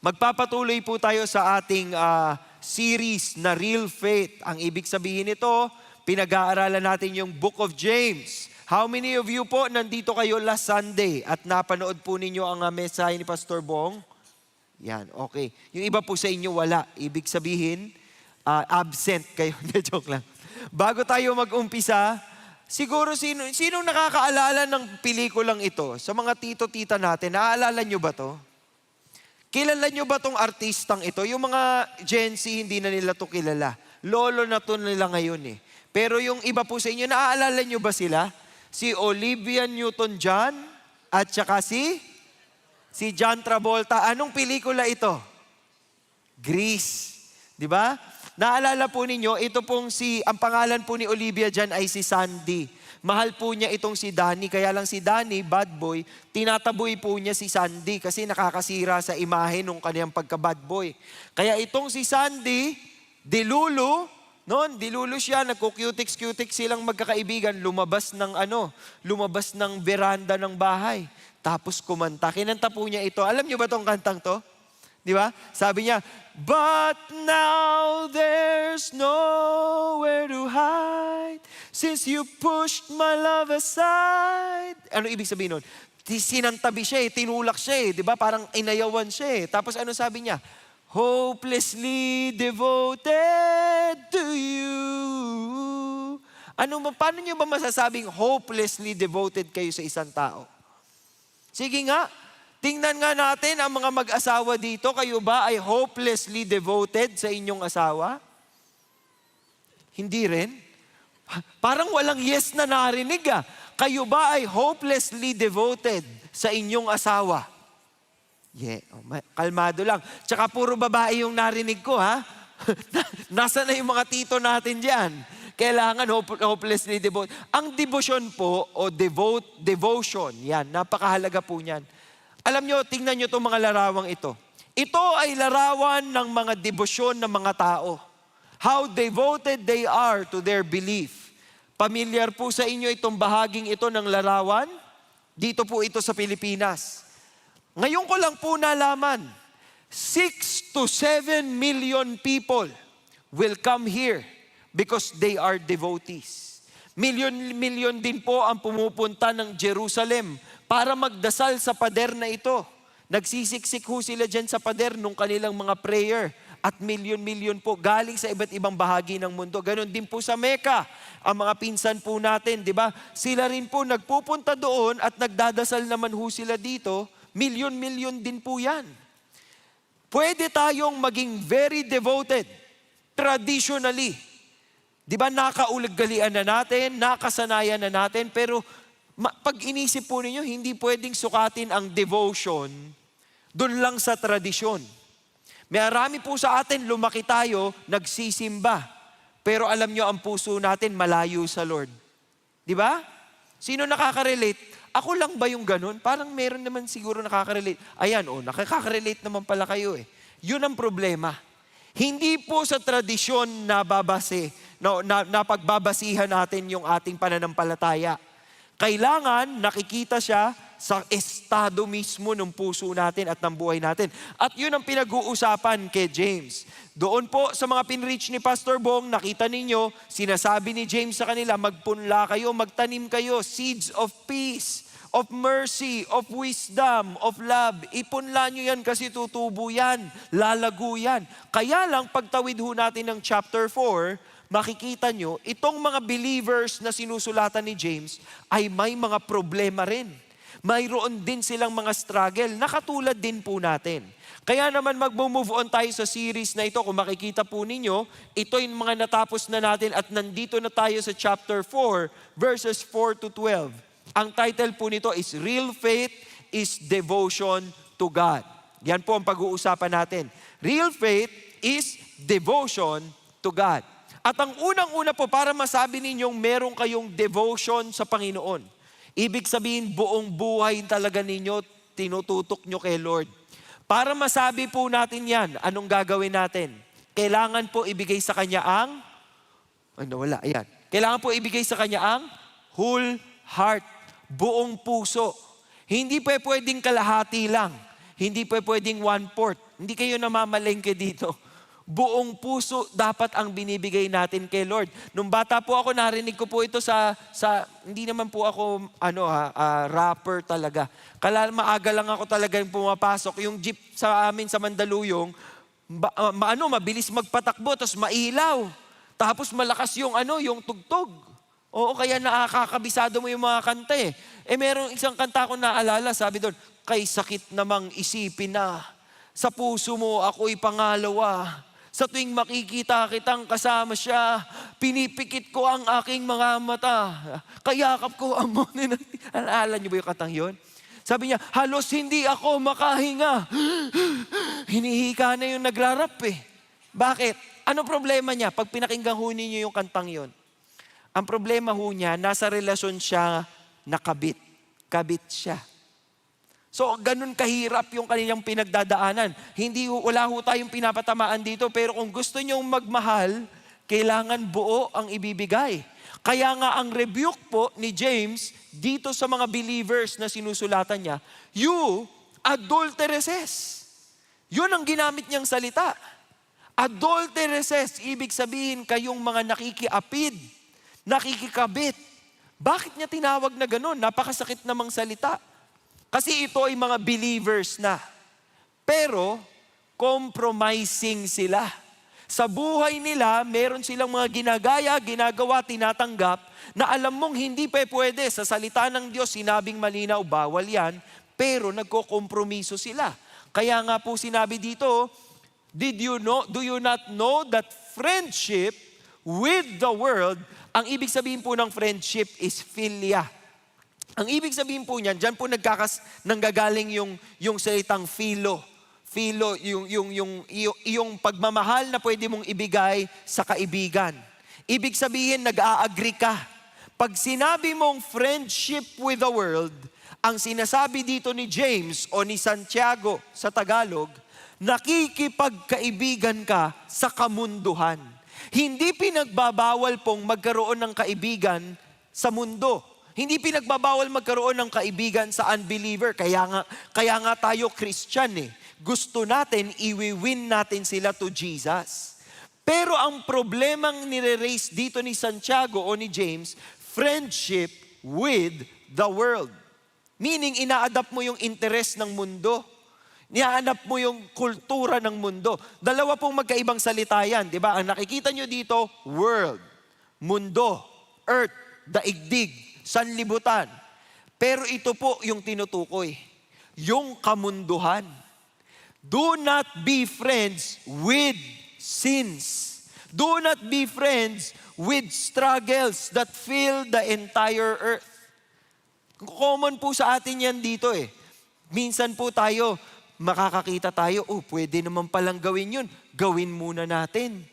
Magpapatuloy po tayo sa ating series na Real Faith. Ang ibig sabihin nito, pinag-aaralan natin yung Book of James. How many of you po nandito kayo last Sunday at napanood po ninyo ang mensahe ni Pastor Bong? Yan, okay. Yung iba po sa inyo wala. Ibig sabihin, absent kayo. Joke lang. Bago tayo mag-umpisa, siguro sino nakakaalala ng pelikulang ito? Sa mga tito-tita natin, naaalala nyo ba to? Kilala nyo ba tong artistang ito? Yung mga Gen Z, hindi na nila to kilala. Lolo na to nila ngayon eh. Pero yung iba po sa inyo, naaalala nyo ba sila? Si Olivia Newton-John at saka si John Travolta. Anong pelikula ito? Grease. Di ba? Naalala po ninyo, ito pong ang pangalan po ni Olivia dyan ay si Sandy. Mahal po niya itong si Danny, kaya lang si Danny, bad boy, tinataboy po niya si Sandy kasi nakakasira sa imahe ng kaniyang pagka-bad boy. Kaya itong si Sandy, dilulu siya, nagko-cutics silang magkakaibigan, lumabas ng veranda ng bahay. Tapos kumanta. Kinanta po niya ito. Alam niyo ba tong kantang to? Di ba? Sabi niya, but now there's nowhere to hide since you pushed my love aside. Ano ibig sabihin nun? Sinantabi siya tinulak siya Di ba? Parang inayawan siya Tapos ano sabi niya? Hopelessly devoted to you. Paano niyo ba masasabing hopelessly devoted kayo sa isang tao? Sige nga, tingnan nga natin ang mga mag-asawa dito. Kayo ba ay hopelessly devoted sa inyong asawa? Hindi rin. Parang walang yes na narinig Kayo ba ay hopelessly devoted sa inyong asawa? Kalmado lang. Tsaka puro babae yung narinig ko Nasaan na yung mga tito natin dyan? Kailangan hopelessly devoted. Ang devotion po, o devotion, yan, napakahalaga po niyan. Alam nyo, tingnan nyo itong mga larawang ito. Ito ay larawan ng mga debosyon ng mga tao. How devoted they are to their belief. Pamilyar po sa inyo itong bahaging ito ng larawan? Dito po ito sa Pilipinas. Ngayon ko lang po nalaman, 6 to 7 million people will come here because they are devotees. Milyon din po ang pumupunta ng Jerusalem para magdasal sa pader na ito. Nagsisiksik ho sila dyan sa pader nung kanilang mga prayer. At milyon po galing sa iba't ibang bahagi ng mundo. Ganon din po sa Mecca. Ang mga pinsan po natin, di ba? Sila rin po nagpupunta doon at nagdadasal naman ho sila dito. Milyon din po yan. Pwede tayong maging very devoted traditionally. Di ba nakaulag-galian na natin, nakasanayan na natin, pero pag inisip po ninyo, hindi pwedeng sukatin ang devotion doon lang sa tradisyon. Marami po sa atin, lumaki tayo, nagsisimba. Pero alam nyo, ang puso natin malayo sa Lord. Di ba? Sino nakaka-relate? Ako lang ba yung ganun? Parang meron naman siguro nakaka-relate. Ayan, nakaka-relate naman pala kayo Yun ang problema. Hindi po sa tradisyon napagbabasihan natin yung ating pananampalataya. Kailangan nakikita siya sa estado mismo ng puso natin at ng buhay natin. At yun ang pinag-uusapan kay James. Doon po sa mga pinreach ni Pastor Bong, nakita ninyo, sinasabi ni James sa kanila, magpunla kayo, magtanim kayo, seeds of peace, of mercy, of wisdom, of love. Ipunla nyo yan kasi tutubo yan, lalago yan. Kaya lang, pagtawid ho natin ng chapter 4, makikita nyo, itong mga believers na sinusulatan ni James ay may mga problema rin. Mayroon din silang mga struggle na katulad din po natin. Kaya naman mag-move on tayo sa series na ito. Kung makikita po ninyo, ito yung mga natapos na natin at nandito na tayo sa chapter 4, verses 4 to 12. Ang title po nito is Real Faith is Devotion to God. Yan po ang pag-uusapan natin. Real faith is devotion to God. At ang unang-una po, para masabi ninyong meron kayong devotion sa Panginoon. Ibig sabihin, buong buhay talaga ninyo, tinututok nyo kay Lord. Para masabi po natin yan, anong gagawin natin? Kailangan po ibigay sa Kanya ang, Kailangan po ibigay sa Kanya ang whole heart, buong puso. Hindi pwedeng kalahati lang. Hindi pa pwedeng 1/4. Hindi kayo namamalengke dito. Buong puso dapat ang binibigay natin kay Lord. Nung bata po ako, narinig ko po ito hindi naman po ako rapper talaga. Maaga lang ako talaga yung pumapasok. Yung jeep sa amin sa Mandaluyong, mabilis magpatakbo, tapos mailaw. Tapos malakas yung tugtog. Oo, kaya nakakabisado mo yung mga kanta eh. Merong isang kanta ko naalala, sabi doon, kay sakit namang isipin na, sa puso mo ako'y pangalawa. Sa tuwing makikita kitang kasama siya, pinipikit ko ang aking mga mata. Kayakap ko ang mga Alala niyo ba yung katang yun? Sabi niya, halos hindi ako makahinga. Hinihika na yung nagrarap eh. Bakit? Ano problema niya? Pag pinakinggan ho ninyo yung kantang yun. Ang problema ho niya, nasa relasyon siya nakabit. Kabit siya. So, ganun kahirap yung kanilang pinagdadaanan. Wala ho tayong pinapatamaan dito, pero kung gusto nyong magmahal, kailangan buo ang ibibigay. Kaya nga ang rebuke po ni James dito sa mga believers na sinusulatan niya, you adulteresses. Yun ang ginamit niyang salita. Adulteresses, ibig sabihin kayong mga nakikiapid, nakikikabit. Bakit niya tinawag na ganun? Napakasakit namang salita. Kasi ito ay mga believers na. Pero, compromising sila. Sa buhay nila, meron silang mga ginagawa, tinatanggap, na alam mong hindi pa pwede. Sa salita ng Diyos, sinabing malinaw, bawal yan, pero nagkokompromiso sila. Kaya nga po sinabi dito, do you not know that friendship with the world, ang ibig sabihin po ng friendship is philia. Ang ibig sabihin po niyan, dyan po nanggagaling yung salitang philo. Philo, yung pagmamahal na pwede mong ibigay sa kaibigan. Ibig sabihin, nag-a-agree ka. Pag sinabi mong friendship with the world, ang sinasabi dito ni James o ni Santiago sa Tagalog, nakikipagkaibigan ka sa kamunduhan. Hindi pinagbabawal pong magkaroon ng kaibigan sa mundo. Hindi pinagbabawal magkaroon ng kaibigan sa unbeliever. Kaya nga tayo Christian eh. Gusto natin, iwi-win natin sila to Jesus. Pero ang problemang nire-raise dito ni Santiago o ni James, friendship with the world. Meaning, ina-adapt mo yung interest ng mundo. Nihahanap mo yung kultura ng mundo. Dalawa pong magkaibang salita yan, di ba? Ang nakikita nyo dito, world, mundo, earth, daigdig, sanlibutan. Pero ito po yung tinutukoy, yung kamunduhan. Do not be friends with sins. Do not be friends with struggles that fill the entire earth. Common po sa atin yan dito eh. Minsan po tayo, makakakita tayo, pwede naman palang gawin yun. Gawin muna natin.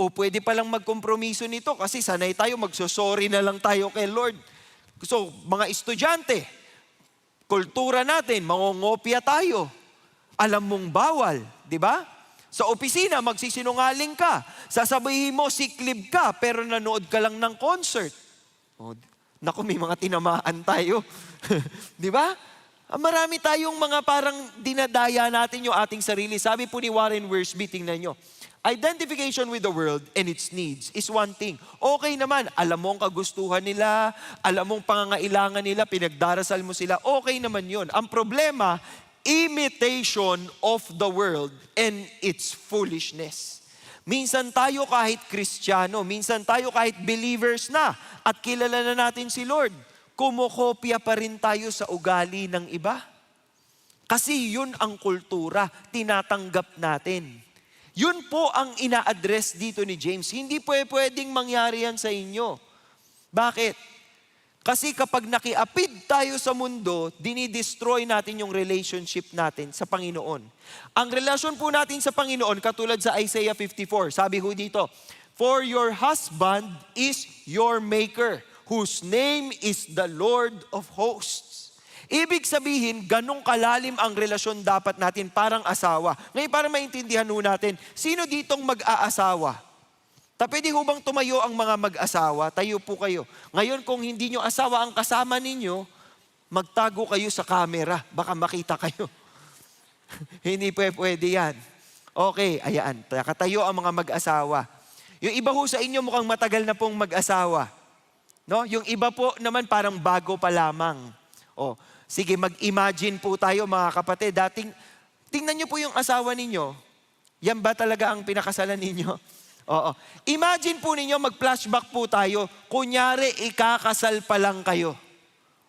O pwede palang magkompromiso nito kasi sanay tayo, magsosorry na lang tayo kay Lord. So, mga estudyante, kultura natin, mangongopya tayo. Alam mong bawal, di ba? Sa opisina, magsisinungaling ka. Sasabihin mo, sick leave ka, pero nanood ka lang ng concert. Naku, may mga tinamaan tayo. Di ba? Marami tayong mga parang dinadaya natin yung ating sarili. Sabi po ni Warren Wiersbe, tingnan nyo, identification with the world and its needs is one thing. Okay naman, alam mo ang kagustuhan nila, alam mo ang pangangailangan nila, pinagdarasal mo sila, okay naman yun. Ang problema, imitation of the world and its foolishness. Minsan tayo kahit Kristiyano, minsan tayo kahit believers na at kilala na natin si Lord, kumokopya pa rin tayo sa ugali ng iba. Kasi yun ang kultura, tinatanggap natin. Yun po ang ina-address dito ni James. Hindi pwedeng mangyari yan sa inyo. Bakit? Kasi kapag nakiapid tayo sa mundo, dinidestroy natin yung relationship natin sa Panginoon. Ang relasyon po natin sa Panginoon, katulad sa Isaiah 54, sabi ho dito, for your husband is your maker, whose name is the Lord of hosts. Ibig sabihin, ganong kalalim ang relasyon dapat natin parang asawa. Ngayon, para maintindihan ho natin, sino ditong mag-aasawa? Pwede ho bang tumayo ang mga mag-asawa? Tayo po kayo. Ngayon, kung hindi nyo asawa ang kasama ninyo, magtago kayo sa camera. Baka makita kayo. Hindi pwede yan. Okay, ayan. Katayo ang mga mag-asawa. Yung iba ho sa inyo mukhang matagal na pong mag-asawa. No? Yung iba po naman parang bago pa lamang. O, sige, mag-imagine po tayo mga kapatid. Tingnan niyo po yung asawa ninyo. Yan ba talaga ang pinakasalan ninyo? Oo. Imagine po ninyo, mag-flashback po tayo. Kunyari, ikakasal pa lang kayo.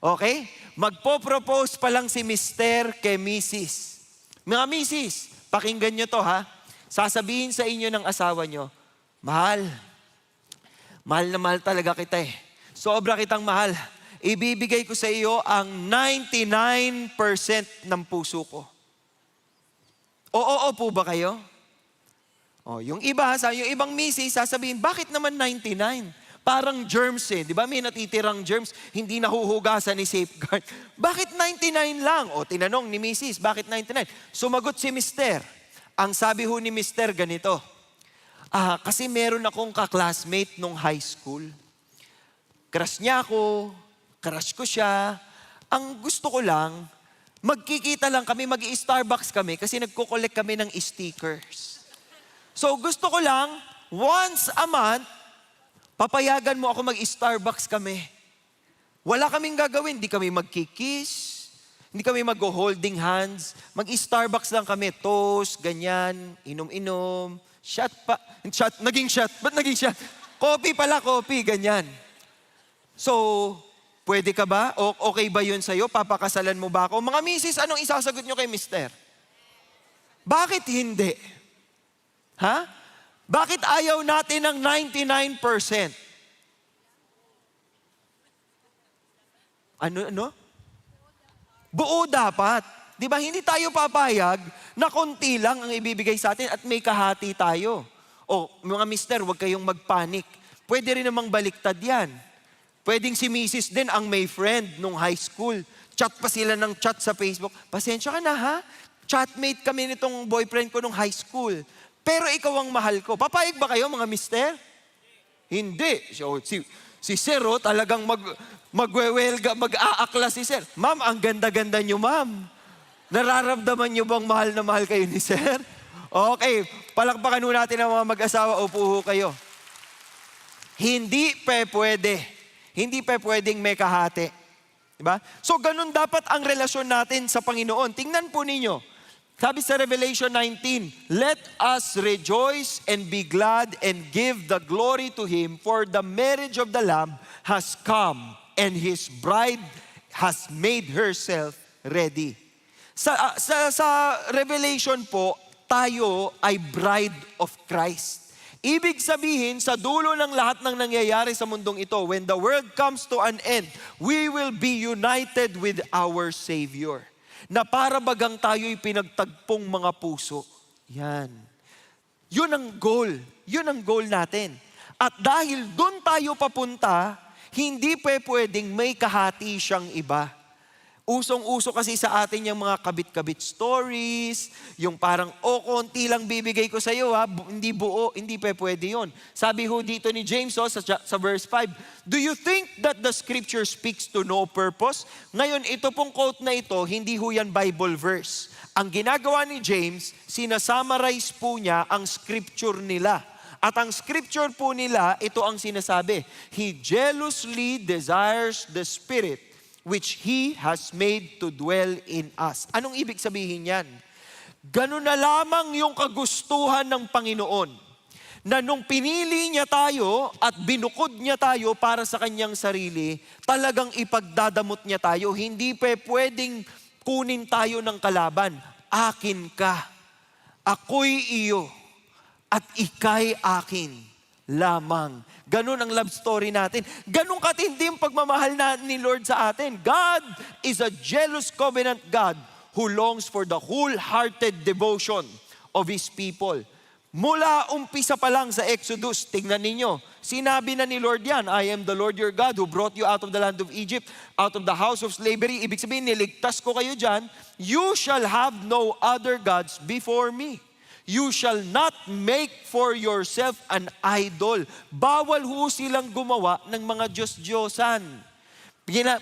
Okay? Magpo-propose pa lang si Mr. kay Mrs. Mga Mrs., pakinggan nyo to ha. Sasabihin sa inyo ng asawa nyo, mahal na mahal talaga kita eh. Sobra kitang mahal. Ibibigay ko sa iyo ang 99% ng puso ko. Oo po ba kayo? Yung iba, yung ibang misis, sasabihin, bakit naman 99? Parang germs eh. Di ba may natitirang germs, hindi nahuhugasan ni Safeguard. Bakit 99 lang? Tinanong ni misis, bakit 99? Sumagot si Mister. Ang sabi ho ni Mister ganito, kasi meron akong kaklasmate nung high school. Crush niya ako, crush ko siya. Ang gusto ko lang, magkikita lang kami, mag-i-Starbucks kami kasi nagko-collect kami ng stickers. So gusto ko lang, once a month, papayagan mo ako mag-Starbucks kami. Wala kaming gagawin, hindi kami magkikiss, hindi kami mag-holding hands, mag-Starbucks lang kami, toast, ganyan, inom-inom, naging shot, ba't naging shot? Coffee pala, coffee, ganyan. So, pwede ka ba? Okay ba yun sa'yo? Papakasalan mo ba ako? Mga misis, anong isasagot nyo kay mister? Bakit hindi? Ha? Bakit ayaw natin ng 99%? Ano? Buo dapat. Di ba? Hindi tayo papayag na konti lang ang ibibigay sa atin at may kahati tayo. Mga mister, huwag kayong magpanik. Pwede rin namang baliktad yan. Pwedeng si misis din ang may friend nung high school. Chat pa sila ng chat sa Facebook. Pasensya ka na ha? Chatmate kami nitong boyfriend ko nung high school. Pero ikaw ang mahal ko. Papayag ba kayo mga mister? Hindi. So, si Sir talagang mag-aakla si Sir. Ma'am, ang ganda-ganda niyo, ma'am. Nararamdaman niyo bang mahal na mahal kayo ni Sir? Okay, palakpakan ho natin ang mga mag-asawa. Upo ho kayo. Hindi pwede. Hindi pwedeng may kahati. Diba? So, ganun dapat ang relasyon natin sa Panginoon. Tingnan po ninyo. Sabi sa Revelation 19, let us rejoice and be glad and give the glory to Him, for the marriage of the Lamb has come and His bride has made herself ready. Sa Revelation po, tayo ay bride of Christ. Ibig sabihin, sa dulo ng lahat ng nangyayari sa mundong ito, when the world comes to an end, we will be united with our Savior. Na para bagang tayo'y pinagtagpong mga puso. Yan. Yun ang goal. Yun ang goal natin. At dahil doon tayo papunta, hindi pwedeng may kahati siyang iba. Usong-uso kasi sa atin yung mga kabit-kabit stories, yung parang, konti lang bibigay ko sa iyo ha, hindi buo, hindi pwede yun. Sabi ho dito ni James sa verse 5, do you think that the scripture speaks to no purpose? Ngayon, ito pong quote na ito, hindi ho yan Bible verse. Ang ginagawa ni James, sinasummarize po niya ang scripture nila. At ang scripture po nila, ito ang sinasabi, He jealously desires the Spirit which He has made to dwell in us. Anong ibig sabihin yan? Ganun na lamang yung kagustuhan ng Panginoon na nung pinili niya tayo at binukod niya tayo para sa kanyang sarili, talagang ipagdadamot niya tayo. Hindi pwedeng kunin tayo ng kalaban. Akin ka. Ako'y iyo. At ika'y akin lamang. Ganun ang love story natin. Ganun katindi yung pagmamahal ni Lord sa atin. God is a jealous covenant God who longs for the wholehearted devotion of His people. Mula umpisa pa lang sa Exodus, tingnan ninyo, sinabi na ni Lord yan, I am the Lord your God who brought you out of the land of Egypt, out of the house of slavery. Ibig sabihin, niligtas ko kayo dyan. You shall have no other gods before me. You shall not make for yourself an idol. Bawal ho silang gumawa ng mga Diyos-Diyosan.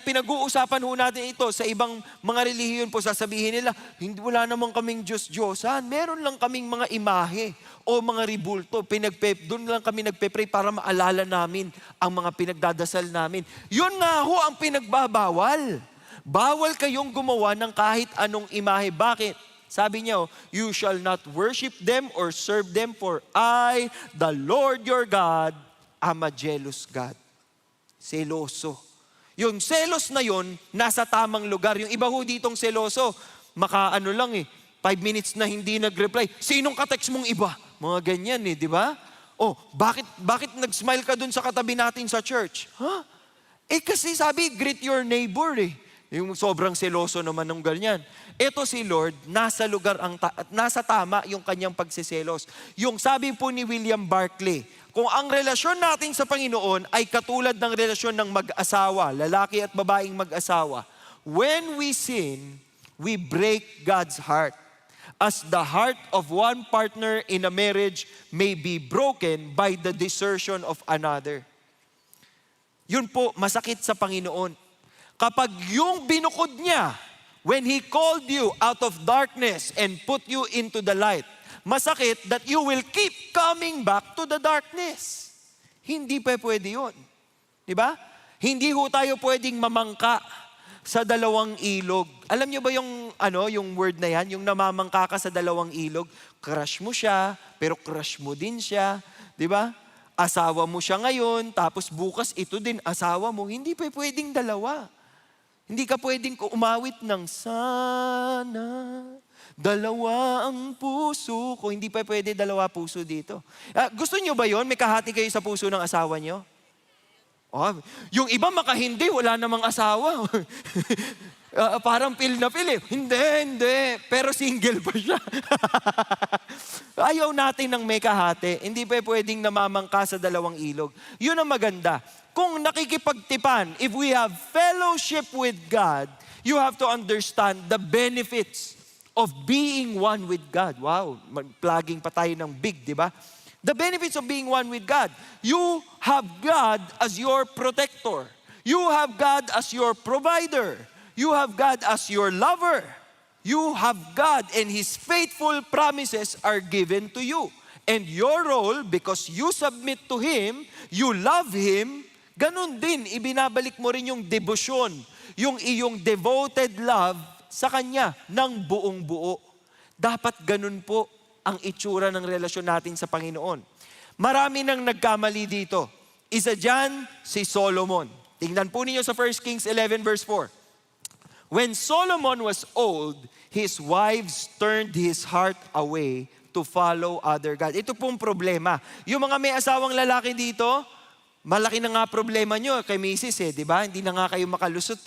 Pinag-uusapan ho natin ito sa ibang mga relihiyon po, sasabihin nila, hindi, wala namang kaming Diyos-Diyosan. Meron lang kaming mga imahe o mga ribulto. Doon lang kami nagpe-pray para maalala namin ang mga pinagdadasal namin. Yun nga ho ang pinagbabawal. Bawal kayong gumawa ng kahit anong imahe. Bakit? Sabi niya, you shall not worship them or serve them, for I, the Lord your God, am a jealous God. Seloso. Yung selos na yon, nasa tamang lugar. Yung iba ho ditong seloso, makaano lang 5 minutes na hindi nag-reply. Sinong ka-text mong iba? Mga ganyan di ba? Oh, bakit nag-smile ka dun sa katabi natin sa church? Huh? Kasi sabi, greet your neighbor Yung sobrang seloso naman ng ganyan. Ito si Lord, nasa lugar, nasa tama yung kanyang pagsiselos. Yung sabi po ni William Barclay, kung ang relasyon natin sa Panginoon ay katulad ng relasyon ng mag-asawa, lalaki at babaeng mag-asawa, when we sin, we break God's heart. As the heart of one partner in a marriage may be broken by the desertion of another. Yun po, masakit sa Panginoon. Kapag yung binukod niya, when He called you out of darkness and put you into the light, masakit that you will keep coming back to the darkness. Hindi pa pwede yun. Diba? Hindi ho tayo pwedeng mamangka sa dalawang ilog. Alam niyo ba yung word na yan? Yung namamangka ka sa dalawang ilog, crush mo siya, pero crush mo din siya. Diba? Asawa mo siya ngayon, tapos bukas ito din asawa mo. Hindi pa pwedeng dalawa. Hindi ka pwedeng umawit ng sana. Dalawa ang puso ko. Hindi pa pwede dalawa puso dito. Gusto nyo ba yon? May kahati kayo sa puso ng asawa nyo? Oh, yung iba makahindi, wala namang asawa. Parang feel na feel Hindi. Pero single pa siya. Ayaw natin ng may kahati. Hindi pa pwedeng namamangka sa dalawang ilog. Yun ang maganda. Kung nakikipagtipan, if we have fellowship with God, you have to understand the benefits of being one with God. Wow, plugging pa tayo ng big, di ba? The benefits of being one with God. You have God as your protector. You have God as your provider. You have God as your lover. You have God and His faithful promises are given to you. And your role, because you submit to Him, you love Him, ganun din, ibinabalik mo rin yung devotion, yung iyong devoted love sa Kanya ng buong buo. Dapat ganun po ang itsura ng relasyon natin sa Panginoon. Marami nang nagkamali dito. Isa dyan, si Solomon. Tingnan po ninyo sa 1 Kings 11 verse 4. When Solomon was old, his wives turned his heart away to follow other gods. Ito pong problema. Yung mga may asawang lalaki dito, malaki na nga problema nyo kay Mrs. di ba? Hindi na nga kayo makalusot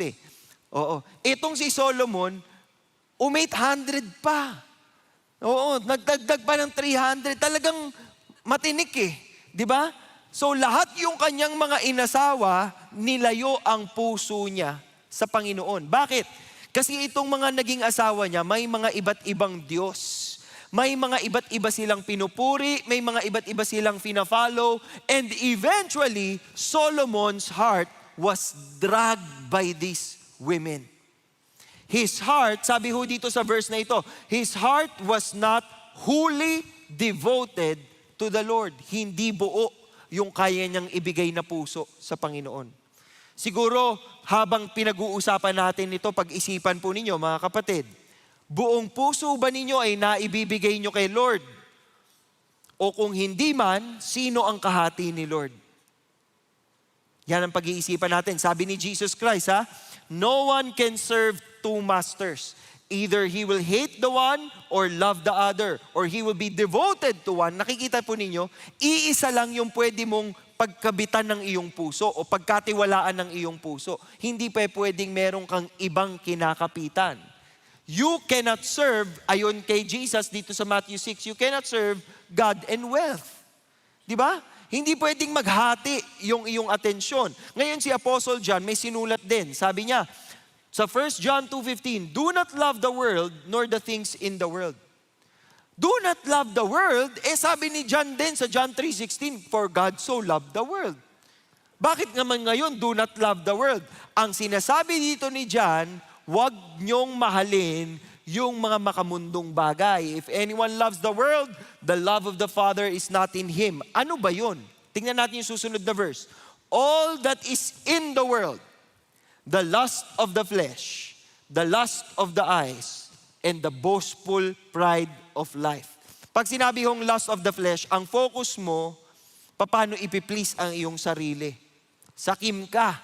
Oo. Itong si Solomon, 800 pa. Oo, nagdagdag pa ng 300. Talagang matinik di ba? So lahat yung kanyang mga inasawa, nilayo ang puso niya sa Panginoon. Bakit? Kasi itong mga naging asawa niya, may mga iba't ibang Diyos. May mga iba't iba silang pinupuri, may mga iba't iba silang fina-follow, and eventually, Solomon's heart was dragged by these women. His heart, sabi ho dito sa verse na ito, his heart was not wholly devoted to the Lord. Hindi buo yung kaya niyang ibigay na puso sa Panginoon. Siguro, habang pinag-uusapan natin ito, pag-isipan po ninyo, mga kapatid, buong puso ba ninyo ay naibibigay nyo kay Lord? O kung hindi man, sino ang kahati ni Lord? Yan ang pag-iisipan natin. Sabi ni Jesus Christ, no one can serve two masters. Either he will hate the one or love the other. Or he will be devoted to one. Nakikita po ninyo, iisa lang yung pwede mong pagkabitan ng iyong puso o pagkatiwalaan ng iyong puso. Hindi pa pwedeng meron kang ibang kinakapitan. You cannot serve, ayon kay Jesus dito sa Matthew 6, you cannot serve God and wealth. Di ba? Hindi pwedeng maghati yung iyong atensyon. Ngayon si Apostle John may sinulat din. Sabi niya, sa 1 John 2:15, do not love the world nor the things in the world. Do not love the world, sabi ni John din sa John 3:16, for God so loved the world. Bakit naman ngayon, do not love the world? Ang sinasabi dito ni John, huwag niyong mahalin yung mga makamundong bagay. If anyone loves the world, the love of the Father is not in him. Ano ba yun? Tingnan natin yung susunod na verse. All that is in the world, the lust of the flesh, the lust of the eyes, and the boastful pride of life. Pag sinabi hong lust of the flesh, ang focus mo, paano ipiplease ang iyong sarili. Sakim ka,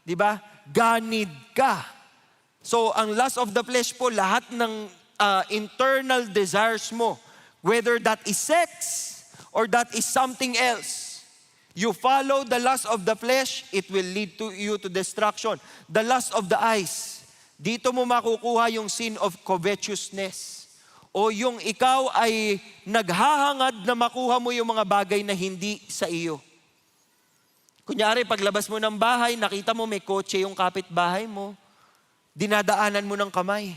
di ba? Ganid ka. So, ang lust of the flesh po, lahat ng internal desires mo, whether that is sex or that is something else. You follow the lust of the flesh, it will lead to you to destruction. The lust of the eyes, dito mo makukuha yung sin of covetousness. O yung ikaw ay naghahangad na makuha mo yung mga bagay na hindi sa iyo. Kunyari, paglabas mo ng bahay, nakita mo may kotse yung kapitbahay mo, dinadaanan mo ng kamay.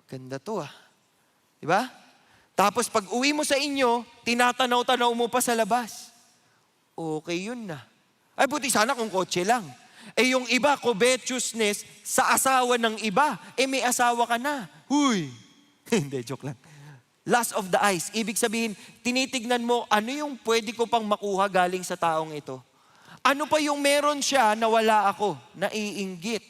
Ganda to Diba? Tapos pag uwi mo sa inyo, tinatanaw-tanaw mo pa sa labas. Okay yun na. Ay buti sana kung kotse lang. Yung iba, covetousness sa asawa ng iba. May asawa ka na. Huy! Hindi, joke lang. Lust of the eyes. Ibig sabihin, tinitignan mo, ano yung pwede ko pang makuha galing sa taong ito? Ano pa yung meron siya na wala ako? Naiinggit.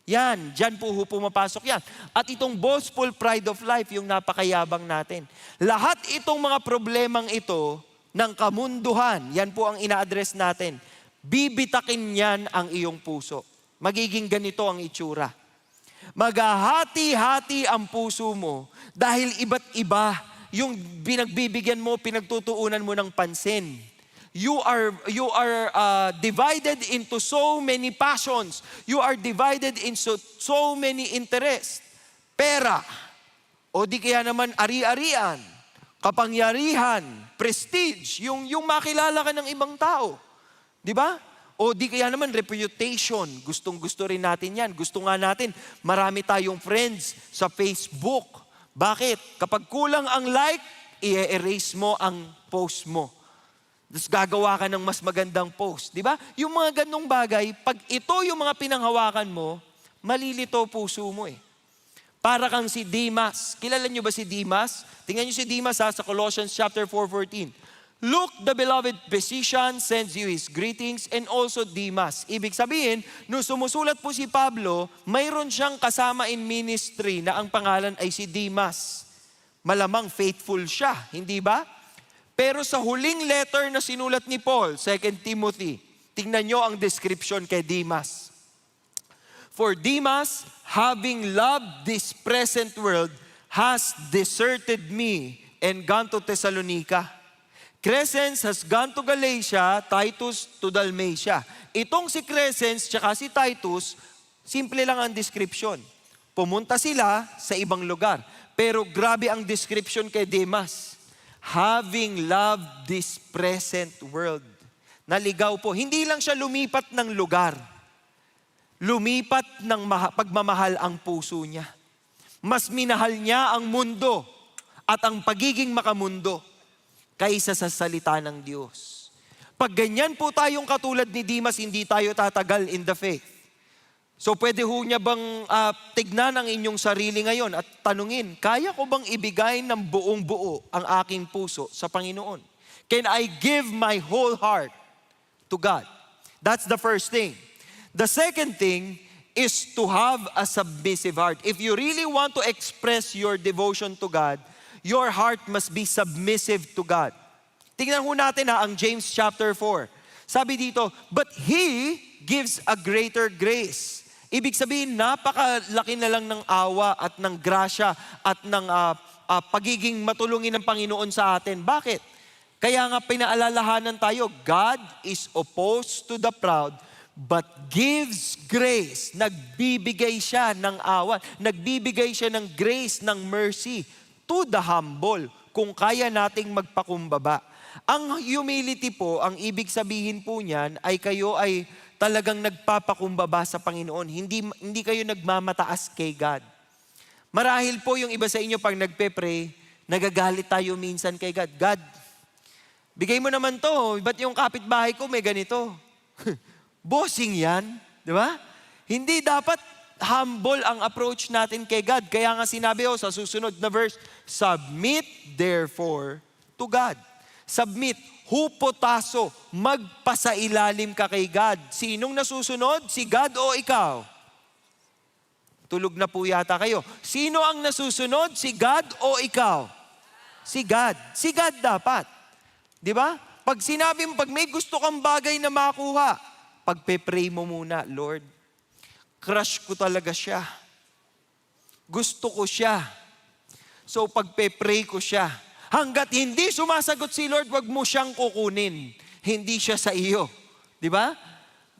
Yan, dyan po pumapasok yan. At itong boastful pride of life, yung napakayabang natin. Lahat itong mga problemang ito ng kamunduhan, yan po ang ina-address natin. Bibitakin yan ang iyong puso. Magiging ganito ang itsura. Maghahati-hati ang puso mo dahil iba't iba yung pinagbibigyan mo, pinagtutuunan mo ng pansin. You are divided into so many passions. You are divided into so many interests. Pera, o di kaya naman ari-arian, kapangyarihan, prestige, yung makilala ka ng ibang tao. Di ba? O di kaya naman reputation. Gustong-gusto rin natin yan. Gusto nga natin, marami tayong friends sa Facebook. Bakit? Kapag kulang ang like, i-erase mo ang post mo. Tapos gagawa ka ng mas magandang post. Di ba? Yung mga ganong bagay, pag ito yung mga pinanghawakan mo, malilito puso mo Para kang si Demas. Kilala nyo ba si Demas? Tingnan nyo si Demas sa Colossians chapter 4:14. Luke, the beloved physician, sends you his greetings, and also Demas. Ibig sabihin, nung sumusulat po si Pablo, mayroon siyang kasama in ministry na ang pangalan ay si Demas. Malamang faithful siya, hindi ba? Pero sa huling letter na sinulat ni Paul, 2 Timothy, tingnan nyo ang description kay Demas. For Demas, having loved this present world, has deserted me and gone to Thessalonica. Crescens has gone to Galatia, Titus to Dalmatia. Itong si Crescens tsaka si Titus, simple lang ang description. Pumunta sila sa ibang lugar. Pero grabe ang description kay Demas. Having loved this present world. Naligaw po. Hindi lang siya lumipat ng lugar. Lumipat ng pagmamahal ang puso niya. Mas minahal niya ang mundo at ang pagiging makamundo kaysa sa salita ng Diyos. Pag ganyan po tayong katulad ni Demas, hindi tayo tatagal in the faith. So pwede ho niya bang tignan ang inyong sarili ngayon at tanungin, kaya ko bang ibigay ng buong buo ang aking puso sa Panginoon? Can I give my whole heart to God? That's the first thing. The second thing is to have a submissive heart. If you really want to express your devotion to God, your heart must be submissive to God. Tingnan ho natin ang James chapter 4. Sabi dito, but He gives a greater grace. Ibig sabihin, napakalaki na lang ng awa at ng grasya at ng pagiging matulungin ng Panginoon sa atin. Bakit? Kaya nga pinaalalahanan tayo, God is opposed to the proud, but gives grace. Nagbibigay siya ng awa. Nagbibigay siya ng grace, ng mercy to the humble, kung kaya nating magpakumbaba. Ang humility po, ang ibig sabihin po niyan, ay kayo ay talagang nagpapakumbaba sa Panginoon. Hindi kayo nagmamataas kay God. Marahil po yung iba sa inyo pag nagpe-pray, nagagalit tayo minsan kay God. God, Bigay mo naman to, ba't yung kapitbahay ko may ganito? Bossing yan, di ba? Hindi dapat humble ang approach natin kay God. Kaya nga sinabi sa susunod na verse, submit therefore to God. Submit, hupotaso, magpasailalim ka kay God. Sinong nasusunod? Si God o ikaw? Tulog na po yata kayo. Sino ang nasusunod? Si God o ikaw? Si God. Si God dapat. Di ba? Pag sinabi mo, pag may gusto kang bagay na makuha, pagpe-pray mo muna, Lord, crush ko talaga siya. Gusto ko siya. So pagpe-pray ko siya. Hanggat hindi sumasagot si Lord, wag mo siyang kukunin. Hindi siya sa iyo. Di ba?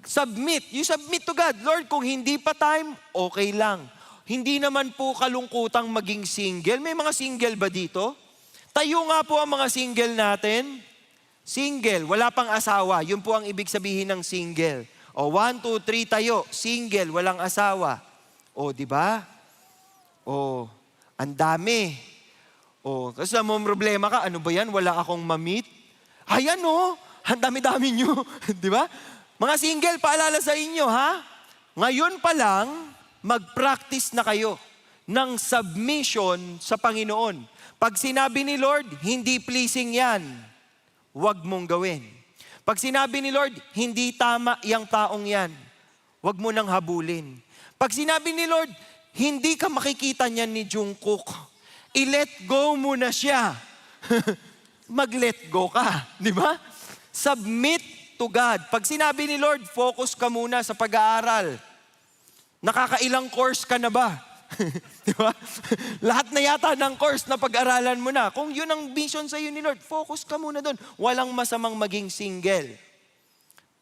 Submit. You submit to God. Lord, kung hindi pa time, okay lang. Hindi naman po kalungkutang maging single. May mga single ba dito? Tayo nga po ang mga single natin. Single, wala pang asawa. Yun po ang ibig sabihin ng single. O 1, 2, 3 tayo. Single, walang asawa. O, di ba? O, ang dami. O, kasi mo problema ka, ano ba yan? Wala akong ma-meet. Ayan o, ang dami-dami nyo. Di ba? Mga single, paalala sa inyo, ha? Ngayon pa lang, mag-practice na kayo ng submission sa Panginoon. Pag sinabi ni Lord, hindi pleasing yan, huwag mong gawin. Pag sinabi ni Lord, hindi tama yung taong yan, huwag mo nang habulin. Pag sinabi ni Lord, hindi ka makikita niyan ni Jungkook, i-let go mo na siya. Mag-let go ka, di ba? Submit to God. Pag sinabi ni Lord, focus ka muna sa pag-aaral. Nakakailang course ka na ba? Di ba? Lahat na yata ng course na pag-aralan mo na. Kung yun ang vision sa iyo ni Lord, focus ka muna doon. Walang masamang maging single.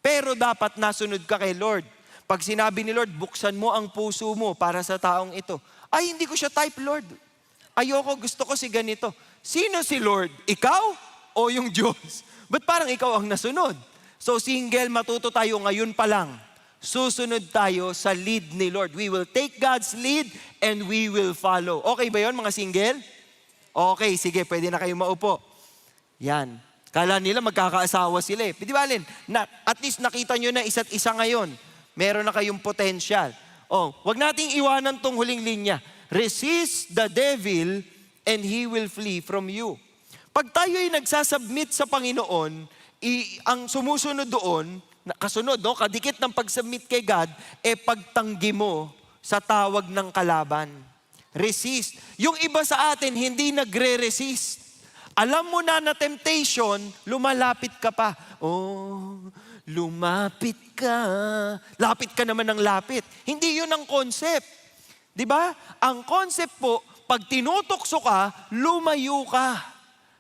Pero dapat nasunod ka kay Lord. Pag sinabi ni Lord, buksan mo ang puso mo para sa taong ito. Ay, hindi ko siya type, Lord. Ayoko, gusto ko si ganito. Sino si Lord? Ikaw o yung Diyos? Ba't parang ikaw ang nasunod? So single, matuto tayo ngayon pa lang. Susunod tayo sa lead ni Lord. We will take God's lead and we will follow. Okay ba yun, mga single? Okay, sige, pwede na kayo maupo. Yan. Kala nila magkakaasawa sila eh. Di ba, Alin? At least nakita nyo na isa't isa ngayon. Meron na kayong potential. Wag nating iwanan tong huling linya. Resist the devil and he will flee from you. Pag tayo'y nagsasubmit sa Panginoon, ang sumusunod doon, kasunod, kadikit ng pag-submit kay God, pagtanggi mo sa tawag ng kalaban. Resist. Yung iba sa atin, hindi nagre-resist. Alam mo na temptation, lumalapit ka pa. Lumapit ka. Lapit ka naman ng lapit. Hindi yun ang concept. Diba? Ang concept po, pag tinutokso ka, lumayo ka.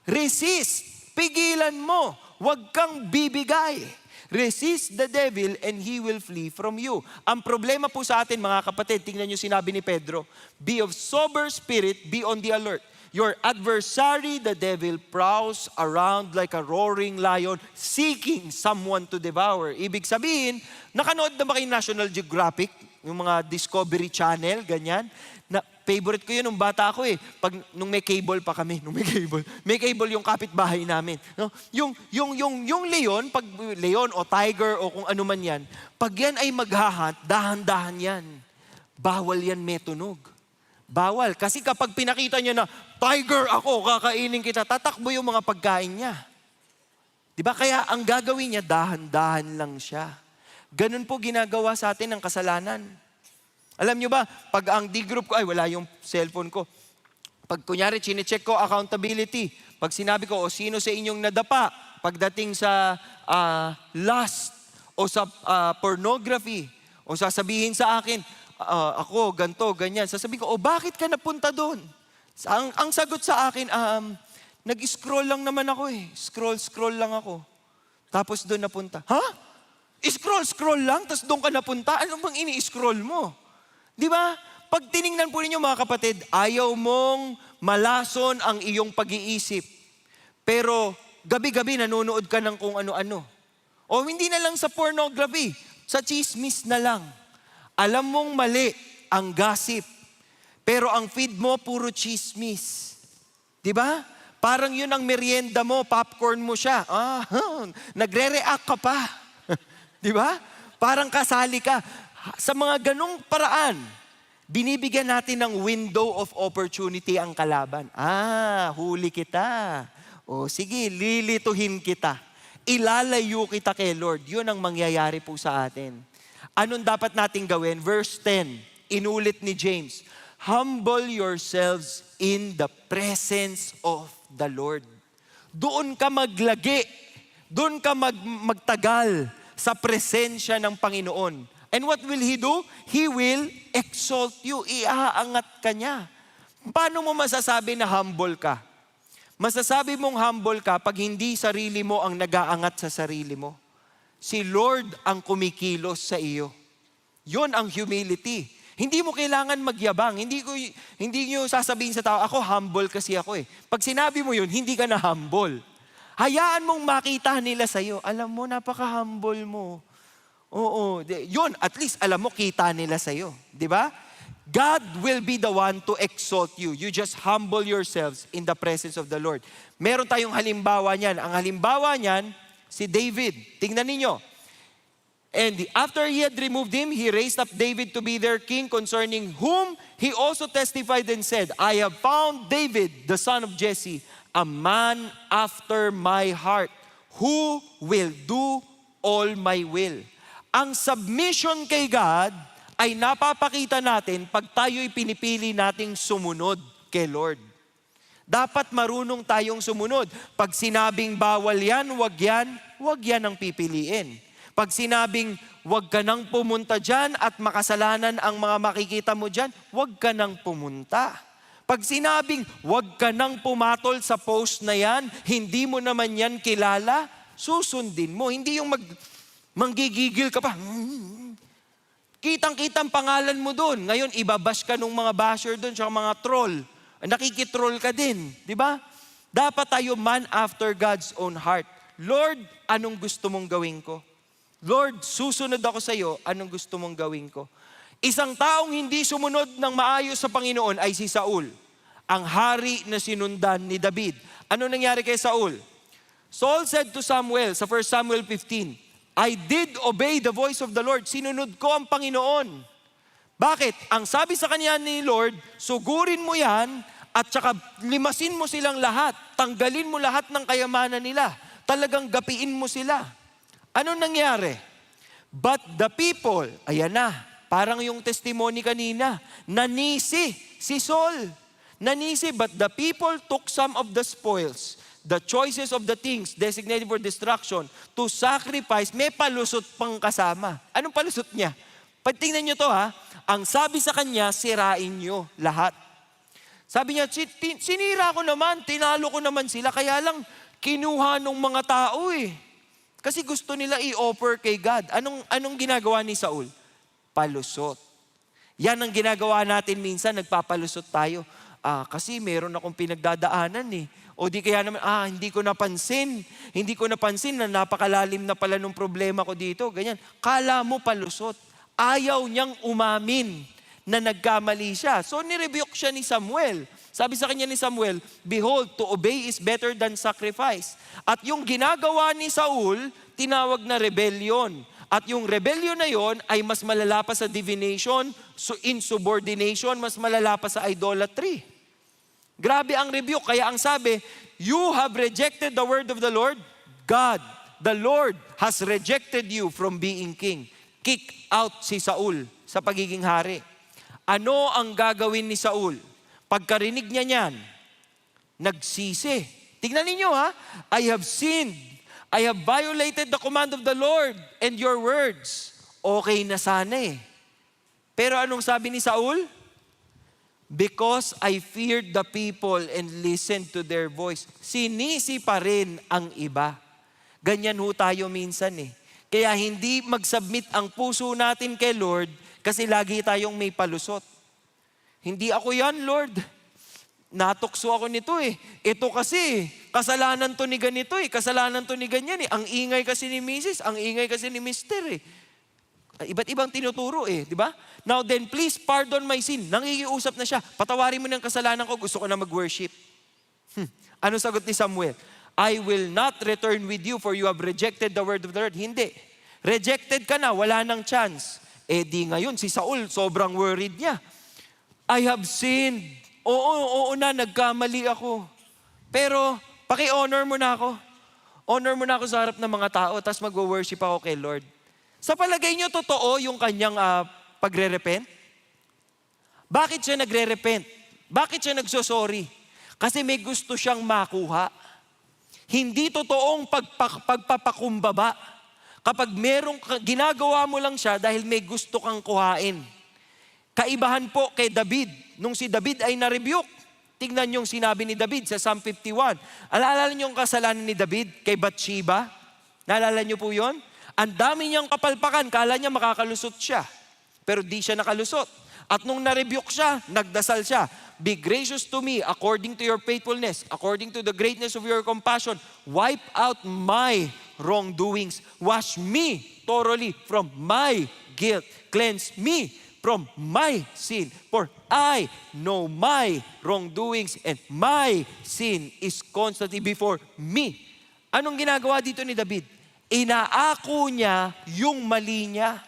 Resist. Pigilan mo. Huwag kang bibigay. Resist the devil and he will flee from you. Ang problema po sa atin, mga kapatid, tingnan nyo sinabi ni Pedro, be of sober spirit, be on the alert. Your adversary, the devil, prowls around like a roaring lion, seeking someone to devour. Ibig sabihin, nakanood na ba kayo National Geographic? Yung mga Discovery Channel, ganyan. Favorite ko yun nung bata ako eh. Nung may cable pa kami, May cable yung kapitbahay namin. No? Yung leon, pag leon o tiger o kung ano man yan, pag yan ay maghahat, dahan-dahan yan. Bawal yan may tunog. Bawal. Kasi kapag pinakita niya na, tiger ako, kakainin kita, tatakbo yung mga pagkain niya. Diba? Kaya ang gagawin niya, dahan-dahan lang siya. Ganun po ginagawa sa atin ng kasalanan. Alam nyo ba, pag ang D-group ko, wala yung cellphone ko. Pag kunyari, chinecheck ko accountability. Pag sinabi ko, sino sa inyong nadapa pagdating sa lust o sa pornography o sasabihin sa akin, ako, ganto, ganyan. Sasabihin ko, bakit ka napunta doon? Ang sagot sa akin, nag-scroll lang naman ako eh. Scroll lang ako. Tapos doon napunta. Ha? Scroll lang, tapos doon ka napunta? Ano bang ini-scroll mo? Di ba? Pag tiningnan po ninyo mga kapatid, ayaw mong malason ang iyong pag-iisip. Pero gabi-gabi nanonood ka ng kung ano-ano. O hindi na lang sa pornography, sa chismis na lang. Alam mong mali ang gossip. Pero ang feed mo puro chismis. Di ba? Parang yun ang merienda mo, popcorn mo siya. Nagre-react ka pa. Di ba? Parang kasali ka. Sa mga ganong paraan, binibigyan natin ng window of opportunity ang kalaban. Huli kita. O sige, lilituhin kita. Ilalayo kita kay Lord. Yun ang mangyayari po sa atin. Anong dapat nating gawin? Verse 10, inulit ni James, humble yourselves in the presence of the Lord. Doon ka maglagi. Doon ka magtagal sa presensya ng Panginoon. And what will He do? He will exalt you. Iaangat ka niya. Paano mo masasabi na humble ka? Masasabi mong humble ka pag hindi sarili mo ang nag-aangat sa sarili mo. Si Lord ang kumikilos sa iyo. Yon ang humility. Hindi mo kailangan magyabang. Hindi nyo sasabihin sa tao, ako humble kasi ako eh. Pag sinabi mo yun, hindi ka na humble. Hayaan mong makita nila sa iyo. Alam mo, napaka-humble mo. Oo, yun, at least alam mo, kita nila sa iyo. Di ba? God will be the one to exalt you. You just humble yourselves in the presence of the Lord. Meron tayong halimbawa niyan. Ang halimbawa niyan, si David. Tingnan ninyo. And after he had removed him, he raised up David to be their king, concerning whom he also testified and said, I have found David, the son of Jesse, a man after my heart, who will do all my will. Ang submission kay God ay napapakita natin pag tayo'y pinipili nating sumunod kay Lord. Dapat marunong tayong sumunod. Pag sinabing bawal yan, wag yan ang pipiliin. Pag sinabing wag ka nang pumunta dyan at makasalanan ang mga makikita mo dyan, wag ka nang pumunta. Pag sinabing wag ka nang pumatol sa post na yan, hindi mo naman yan kilala, susundin mo. Hindi yung manggigigil ka pa. Kitang-kitang pangalan mo doon. Ngayon, ibabash ka ng mga basher doon, tsaka mga troll. Nakikitroll ka din, di ba? Dapat tayo man after God's own heart. Lord, anong gusto mong gawin ko? Lord, susunod ako sa iyo, anong gusto mong gawin ko? Isang taong hindi sumunod ng maayos sa Panginoon ay si Saul, ang hari na sinundan ni David. Ano nangyari kay Saul? Saul said to Samuel sa 1 Samuel 15, I did obey the voice of the Lord. Sinunod ko ang Panginoon. Bakit? Ang sabi sa kanya ni Lord, sugurin mo yan at saka limasin mo silang lahat. Tanggalin mo lahat ng kayamanan nila. Talagang gapiin mo sila. Ano nangyari? But the people, ayan na, parang yung testimony kanina, nanisi si Saul. Nanisi, but the people took some of the spoils, the choices of the things designated for destruction, to sacrifice. May palusot pang kasama. Anong palusot niya? Pagtingnan nyo to ha, ang sabi sa kanya, sirain nyo lahat. Sabi niya, sinira ko naman, tinalo ko naman sila, kaya lang kinuha ng mga tao eh. Kasi gusto nila i-offer kay God. Anong ginagawa ni Saul? Palusot. Yan ang ginagawa natin minsan, nagpapalusot tayo. Kasi meron akong pinagdadaanan eh. O di kaya naman, hindi ko napansin. Hindi ko napansin na napakalalim na pala nung problema ko dito. Ganyan. Kala mo palusot. Ayaw niyang umamin na nagkamali siya. So nirebuke siya ni Samuel. Sabi sa kanya ni Samuel, behold, to obey is better than sacrifice. At yung ginagawa ni Saul, tinawag na rebellion. At yung rebellion na yon ay mas malala pa sa divination, insubordination, mas malala pa sa idolatry. Grabe ang rebuke. Kaya ang sabi, you have rejected the word of the Lord. God, the Lord, has rejected you from being king. Kick out si Saul sa pagiging hari. Ano ang gagawin ni Saul? Pagkarinig niya niyan, nagsisi. Tingnan ninyo ha, I have sinned. I have violated the command of the Lord and your words. Okay na sana eh. Pero anong sabi ni Saul? Because I feared the people and listened to their voice. Sinisi pa rin ang iba. Ganyan ho tayo minsan eh. Kaya hindi mag-submit ang puso natin kay Lord kasi lagi tayong may palusot. Hindi ako yan, Lord. Natukso ako nito eh. Ito kasi, kasalanan to ni ganito eh. Kasalanan to ni ganyan eh. Ang ingay kasi ni Mrs., ang ingay kasi ni Mr. eh. Iba't ibang tinuturo eh, di ba? Now then, please pardon my sin. Nangikiusap na siya. Patawarin mo ng kasalanan ko, gusto ko na mag-worship. Ano sagot ni Samuel? I will not return with you for you have rejected the word of the Lord. Hindi. Rejected ka na, wala nang chance. Eh di ngayon, si Saul, sobrang worried niya. I have sinned. Oo na, nagkamali ako. Pero, paki-honor mo na ako. Honor mo na ako sa harap ng mga tao, tapos mag-worship ako kay Lord. Sa palagay niyo, totoo yung kanyang pagre-repent? Bakit siya nagre-repent? Bakit siya nagsosorry? Kasi may gusto siyang makuha. Hindi totoong pagpapakumbaba. Kapag merong ginagawa mo lang siya dahil may gusto kang kuhain. Kaibahan po kay David. Nung si David ay na-rebuke, tingnan yung sinabi ni David sa Psalm 51. Alala niyo yung kasalanan ni David kay Bathsheba? Naalala niyo po yon? Ang dami niyang kapalpakan, kala niya makakalusot siya. Pero di siya nakalusot. At nung na-rebuke siya, nagdasal siya. Be gracious to me according to your faithfulness, according to the greatness of your compassion. Wipe out my wrongdoings. Wash me thoroughly from my guilt. Cleanse me from my sin. For I know my wrongdoings and my sin is constantly before me. Anong ginagawa dito ni David? Inaako niya yung mali niya.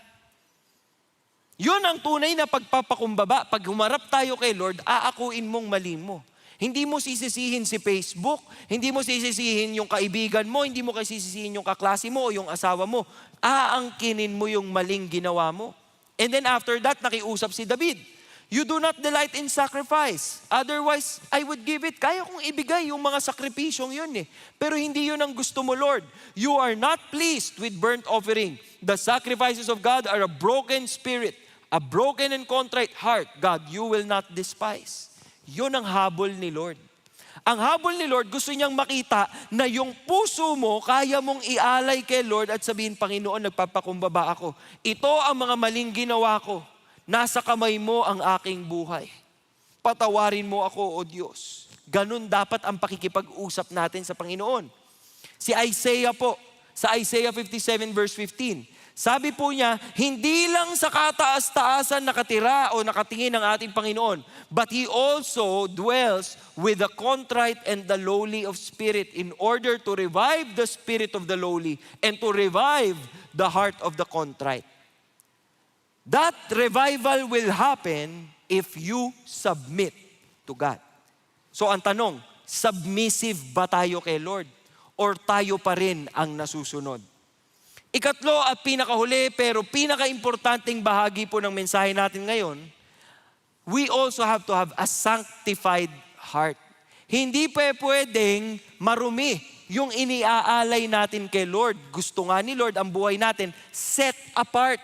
Yun ang tunay na pagpapakumbaba. Pag humarap tayo kay Lord, aakuin mong mali mo. Hindi mo sisisihin si Facebook, hindi mo sisisihin yung kaibigan mo, hindi mo sisisihin yung kaklase mo o yung asawa mo. Aangkinin mo yung maling ginawa mo. And then after that, nakiusap si David. You do not delight in sacrifice. Otherwise, I would give it. Kaya kong ibigay yung mga sakripisyong yun eh. Pero hindi yun ang gusto mo, Lord. You are not pleased with burnt offering. The sacrifices of God are a broken spirit, a broken and contrite heart. God, you will not despise. Yun ang habol ni Lord. Ang habol ni Lord, gusto niyang makita na yung puso mo, kaya mong ialay kay Lord at sabihin, Panginoon, nagpapakumbaba ako. Ito ang mga maling ginawa ko. Nasa kamay mo ang aking buhay. Patawarin mo ako, O Diyos. Ganun dapat ang pakikipag-usap natin sa Panginoon. Si Isaiah po, sa Isaiah 57 verse 15, sabi po niya, hindi lang sa kataas-taasan nakatira o nakatingin ang ating Panginoon, but He also dwells with the contrite and the lowly of spirit in order to revive the spirit of the lowly and to revive the heart of the contrite. That revival will happen if you submit to God. So ang tanong, submissive ba tayo kay Lord? Or tayo pa rin ang nasusunod? Ikatlo at pinakahuli pero pinaka-importanting bahagi po ng mensahe natin ngayon, we also have to have a sanctified heart. Hindi pa pwedeng marumi yung iniaalay natin kay Lord. Gusto nga ni Lord ang buhay natin set apart.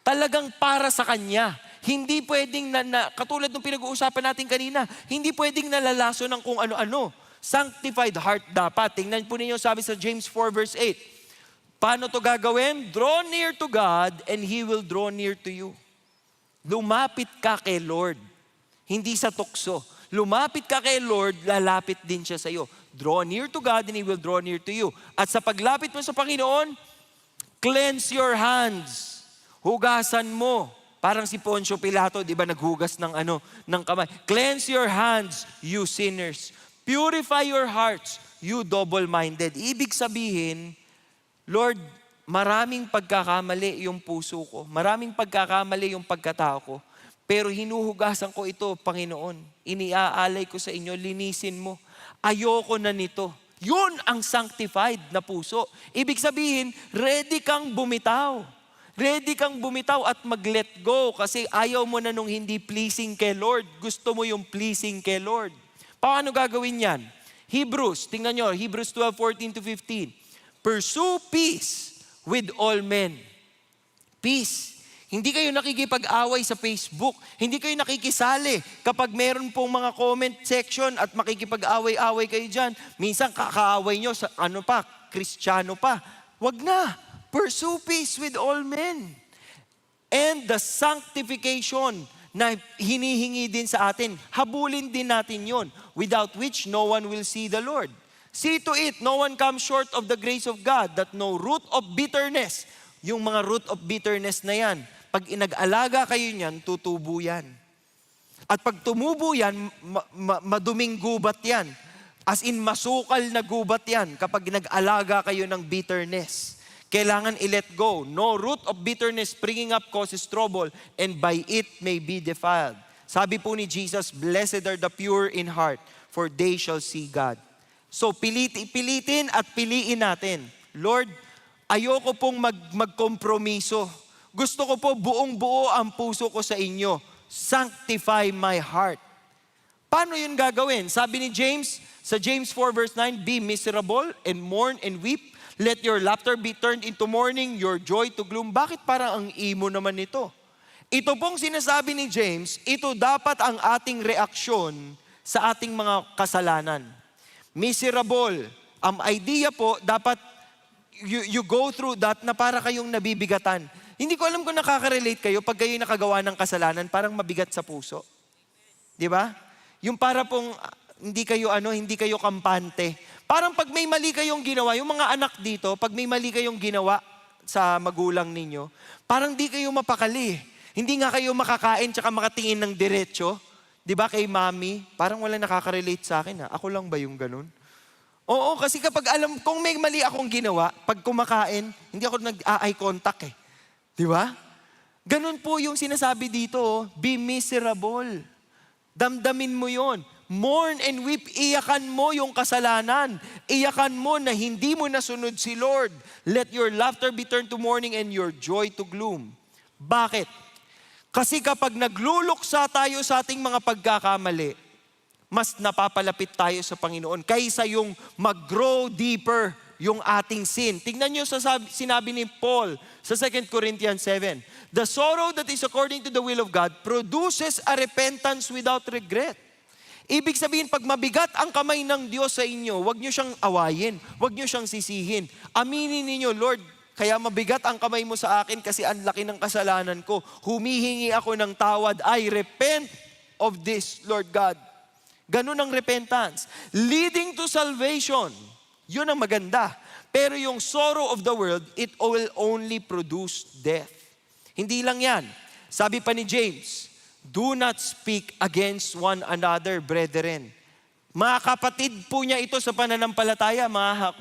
Talagang para sa Kanya. Hindi pwedeng, katulad ng pinag-uusapan natin kanina, hindi pwedeng nalalaso ng kung ano-ano. Sanctified heart dapat. Tingnan po ninyo sabi sa James 4 verse 8. Paano to gagawin? Draw near to God and He will draw near to you. Lumapit ka kay Lord. Hindi sa tukso. Lumapit ka kay Lord, lalapit din siya sa iyo. Draw near to God and He will draw near to you. At sa paglapit mo sa Panginoon, cleanse your hands. Hugasan mo. Parang si Poncio Pilato, di ba, naghugas ng kamay. Cleanse your hands, you sinners. Purify your hearts, you double-minded. Ibig sabihin, Lord, maraming pagkakamali yung puso ko. Maraming pagkakamali yung pagkatao ko. Pero hinuhugasan ko ito, Panginoon. Iniaalay ko sa inyo, linisin mo. Ayoko na nito. Yun ang sanctified na puso. Ibig sabihin, ready kang bumitaw. Ready kang bumitaw at mag-let go kasi ayaw mo na nung hindi pleasing kay Lord. Gusto mo yung pleasing kay Lord. Paano gagawin yan? Hebrews, tingnan nyo, Hebrews 12:14-15. Pursue peace with all men. Peace. Hindi kayo nakikipag-away sa Facebook. Hindi kayo nakikisali kapag meron pong mga comment section at makikipag-away-away kayo dyan. Minsan kakaaway nyo sa Kristiyano pa. Wag na. Pursue peace with all men. And the sanctification na hinihingi din sa atin, habulin din natin yon, without which no one will see the Lord. See to it, no one comes short of the grace of God, that no root of bitterness, yung mga root of bitterness na yan, pag inag-alaga kayo niyan, tutubo yan. At pag tumubo yan, maduming gubat yan. As in, masukal na gubat yan kapag nag-alaga kayo ng bitterness. Kailangan i-let go. No root of bitterness springing up causes trouble, and by it may be defiled. Sabi po ni Jesus, blessed are the pure in heart, for they shall see God. So pilitin at piliin natin. Lord, ayoko pong magkompromiso. Gusto ko po buong-buo ang puso ko sa inyo. Sanctify my heart. Paano yun gagawin? Sabi ni James, sa James 4 verse 9, be miserable and mourn and weep. Let your laughter be turned into mourning, your joy to gloom. Bakit parang ang imo naman ito? Ito pong sinasabi ni James, ito dapat ang ating reaksyon sa ating mga kasalanan. Miserable. Ang idea po, dapat you go through that na para kayong nabibigatan. Hindi ko alam kung nakaka-relate kayo pag kayo nakagawa ng kasalanan, parang mabigat sa puso. Di ba? Yung para pong hindi kayo kampante. Parang pag may mali kayong ginawa, yung mga anak dito, pag may mali kayong ginawa sa magulang ninyo, parang di kayo mapakali. Hindi nga kayo makakain tsaka makatingin ng diretso. Di ba kay mami, parang wala nakaka-relate sa akin. Ako lang ba yung ganun? Oo, kasi kapag kung may mali akong ginawa, pag kumakain, hindi ako nag-eye contact eh. Di ba? Ganun po yung sinasabi dito, be miserable. Damdamin mo yon. Mourn and weep, iyakan mo yung kasalanan. Iyakan mo na hindi mo nasunod si Lord. Let your laughter be turned to mourning and your joy to gloom. Bakit? Kasi kapag nagluluksa tayo sa ating mga pagkakamali, mas napapalapit tayo sa Panginoon kaysa yung mag-grow deeper yung ating sin. Tingnan nyo sa sinabi ni Paul sa 2 Corinthians 7. The sorrow that is according to the will of God produces a repentance without regret. Ibig sabihin, pag mabigat ang kamay ng Diyos sa inyo, huwag nyo siyang awayin, huwag nyo siyang sisihin. Aminin ninyo, Lord, kaya mabigat ang kamay mo sa akin kasi ang laki ng kasalanan ko. Humihingi ako ng tawad. I repent of this, Lord God. Ganun ang repentance. Leading to salvation. Yun ang maganda. Pero yung sorrow of the world, it will only produce death. Hindi lang yan. Sabi pa ni James, do not speak against one another, brethren. Mga kapatid po niya ito sa pananampalataya,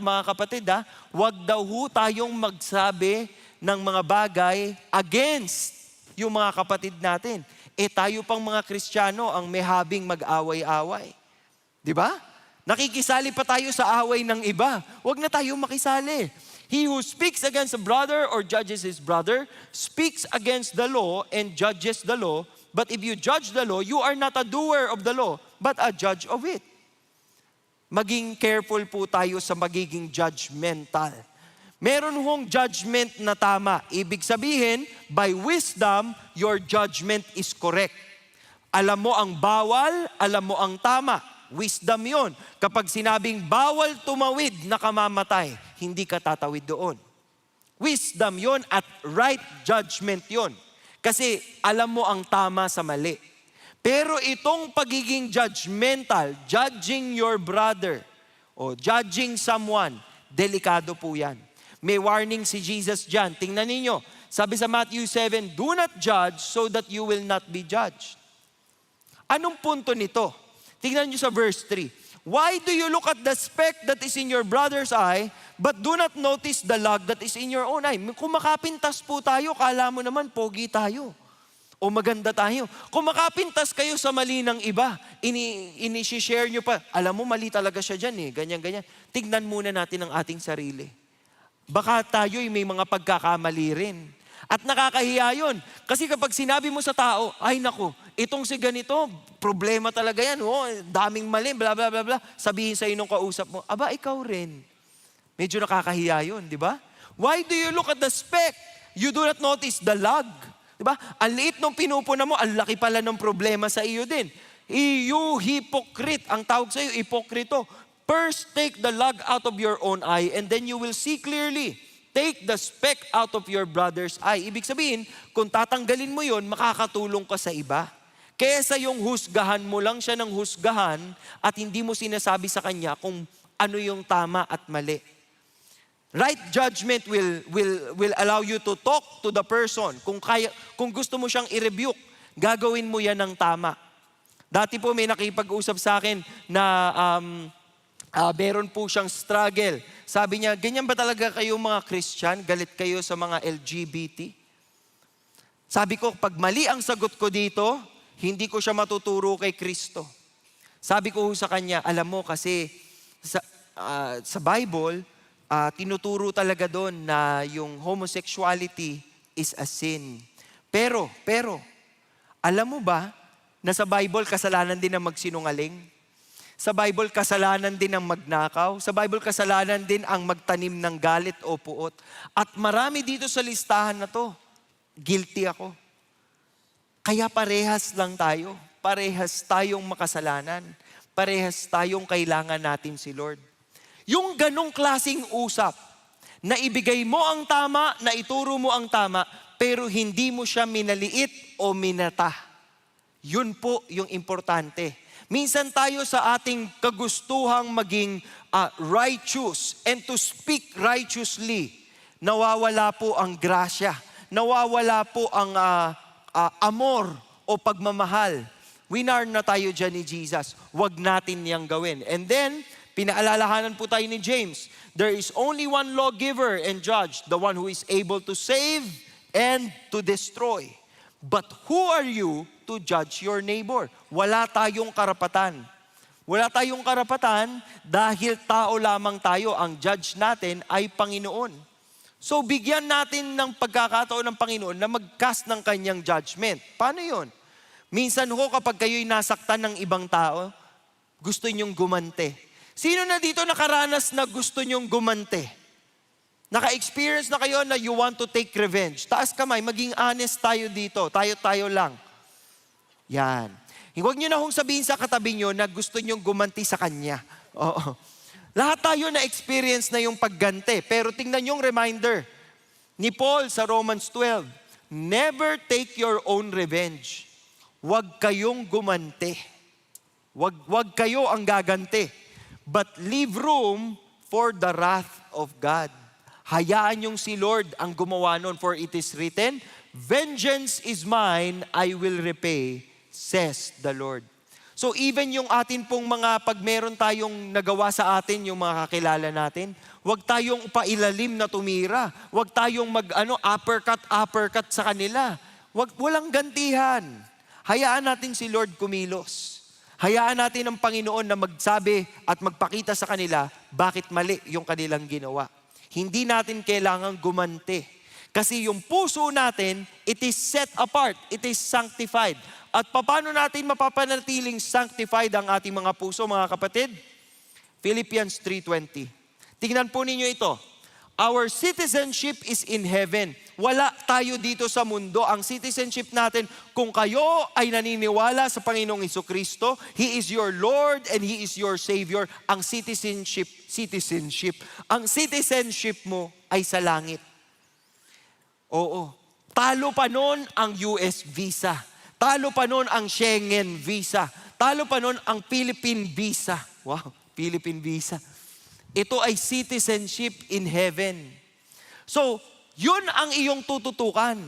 mga kapatid, huwag daw ho tayong magsabi ng mga bagay against yung mga kapatid natin. Tayo pang mga Kristiyano ang may habing mag-away-away. Di ba? Nakikisali pa tayo sa away ng iba. Huwag na tayo makisali. He who speaks against a brother or judges his brother speaks against the law and judges the law. But if you judge the law, you are not a doer of the law, but a judge of it. Maging careful po tayo sa magiging judgmental. Meron hong judgment na tama. Ibig sabihin, by wisdom, your judgment is correct. Alam mo ang bawal, alam mo ang tama. Wisdom yon. Kapag sinabing bawal tumawid na kamamatay, hindi ka tatawid doon. Wisdom yon at right judgment yon. Kasi alam mo ang tama sa mali. Pero itong pagiging judgmental, judging your brother, o judging someone, delikado po yan. May warning si Jesus dyan. Tingnan ninyo. Sabi sa Matthew 7, do not judge so that you will not be judged. Anong punto nito? Tingnan nyo sa verse 3. Why do you look at the speck that is in your brother's eye, but do not notice the log that is in your own eye? Kung makapintas po tayo, kala mo naman pogi tayo. O maganda tayo. Kung makapintas kayo sa mali ng iba, ini-share nyo pa, alam mo mali talaga siya dyan eh, ganyan-ganyan. Tignan muna natin ang ating sarili. Baka tayo'y may mga pagkakamali rin. At nakakahiya yun. Kasi kapag sinabi mo sa tao, ay naku, itong si ganito, problema talaga yan. Oh, daming mali, bla bla bla bla. Sabihin sa inong kausap mo, aba ikaw rin. Medyo nakakahiya yun, di ba? Why do you look at the speck? You do not notice the log. Di ba? Ang liit nung pinupuna mo, ang laki pala ng problema sa iyo din. You hypocrite. Ang tawag sa iyo, hipokrito. First, take the log out of your own eye and then you will see clearly. Take the speck out of your brother's eye. Ibig sabihin, kung tatanggalin mo yon, makakatulong ka sa iba. Kesa yung husgahan mo lang siya ng husgahan at hindi mo sinasabi sa kanya kung ano yung tama at mali. Right judgment will allow you to talk to the person. Kung gusto mo siyang i-rebuke, gagawin mo yan ng tama. Dati po may nakipag-usap sa akin na meron po siyang struggle. Sabi niya, ganyan ba talaga kayo mga Christian? Galit kayo sa mga LGBT? Sabi ko, pag mali ang sagot ko dito, hindi ko siya matuturo kay Kristo. Sabi ko sa kanya, alam mo kasi sa Bible, tinuturo talaga doon na yung homosexuality is a sin. Pero, alam mo ba na sa Bible kasalanan din ang magsinungaling? Sa Bible, kasalanan din ang magnakaw. Sa Bible, kasalanan din ang magtanim ng galit o puot. At marami dito sa listahan na to, guilty ako. Kaya parehas lang tayo. Parehas tayong makasalanan. Parehas tayong kailangan natin si Lord. Yung ganong klaseng usap, na ibigay mo ang tama, na ituro mo ang tama, pero hindi mo siya minaliit o minata. Yun po yung importante. Minsan tayo sa ating kagustuhang maging righteous and to speak righteously, nawawala po ang grasya, nawawala po ang amor o pagmamahal. Winar na tayo dyan ni Jesus. Huwag natin niyang gawin. And then, pinaalalahanan po tayo ni James, there is only one lawgiver and judge, the one who is able to save and to destroy. But who are you to judge your neighbor? Wala tayong karapatan. Wala tayong karapatan dahil tao lamang tayo. Ang judge natin ay Panginoon. So bigyan natin ng pagkakataon ng Panginoon na mag-cast ng kanyang judgment. Paano yun? Minsan ho kapag kayo'y nasaktan ng ibang tao, gusto nyong gumante. Sino na dito nakaranas na gusto nyong gumante? Naka-experience na kayo na you want to take revenge. Taas kamay, maging honest tayo dito. Tayo lang. Yan. Huwag nyo na hong sabihin sa katabi nyo na gusto nyong gumanti sa kanya. Oo. Lahat tayo na-experience na yung paggante. Pero tingnan yung reminder ni Paul sa Romans 12. Never take your own revenge. Huwag kayong gumante. Huwag kayo ang gagante. But leave room for the wrath of God. Hayaan yung si Lord ang gumawa nun, for it is written, vengeance is mine, I will repay, says the Lord. So even yung atin pong mga, pag meron tayong nagawa sa atin, yung mga kakilala natin, huwag tayong pailalim na tumira. Huwag tayong uppercut sa kanila. Walang gantihan. Hayaan natin si Lord kumilos. Hayaan natin ang Panginoon na magsabi at magpakita sa kanila bakit mali yung kanilang ginawa. Hindi natin kailangang gumante. Kasi yung puso natin, it is set apart, it is sanctified. At paano natin mapapanatiling sanctified ang ating mga puso, mga kapatid? Philippians 3:20. Tingnan po ninyo ito. Our citizenship is in heaven. Wala tayo dito sa mundo. Ang citizenship natin, kung kayo ay naniniwala sa Panginoong Jesucristo, He is your Lord and He is your Savior. Ang citizenship mo ay sa langit. Oo. Talo pa nun ang US visa. Talo pa nun ang Schengen visa. Talo pa nun ang Philippine visa. Wow, Philippine visa. Ito ay citizenship in heaven. So, yun ang iyong tututukan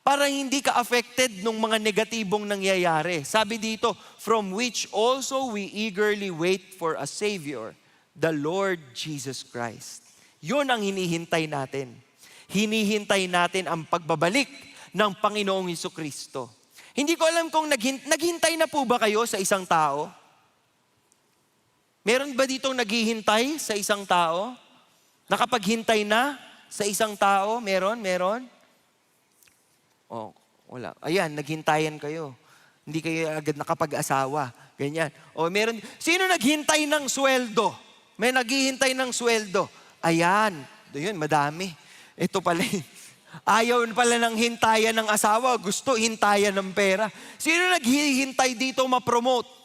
para hindi ka affected ng mga negatibong nangyayari. Sabi dito, from which also we eagerly wait for a Savior, the Lord Jesus Christ. Yun ang hinihintay natin. Hinihintay natin ang pagbabalik ng Panginoong Jesucristo. Hindi ko alam kung naghintay na po ba kayo sa isang tao? Meron ba ditong naghihintay sa isang tao? Nakapaghintay na sa isang tao? Meron? Oh, wala. Ayan, naghintayan kayo. Hindi kayo agad nakapag-asawa. Ganyan. O meron, sino naghintay ng sweldo? May naghihintay ng sweldo. Ayan. Yun, madami. Ito pala. Ayaw pala ng hintayan ng asawa. Gusto hintayan ng pera. Sino naghihintay dito ma-promote?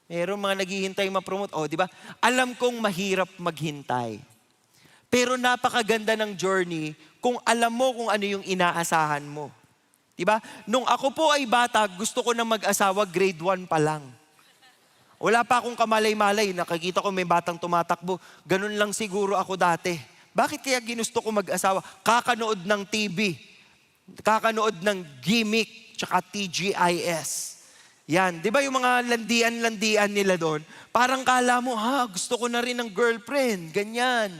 Meron mga naghihintay ma-promote. O, di ba? Alam kong mahirap maghintay. Pero napakaganda ng journey kung alam mo kung ano yung inaasahan mo. Di ba? Nung ako po ay bata, gusto ko na mag-asawa grade 1 pa lang. Wala pa akong kamalay-malay. Nakikita ko may batang tumatakbo. Ganun lang siguro ako dati. Bakit kaya ginusto ko mag-asawa? Kakanood ng TV. Kakanood ng Gimmick tsaka TGIS. Yan, di ba yung mga landian-landian nila doon? Parang kala mo, gusto ko na rin ng girlfriend, ganyan.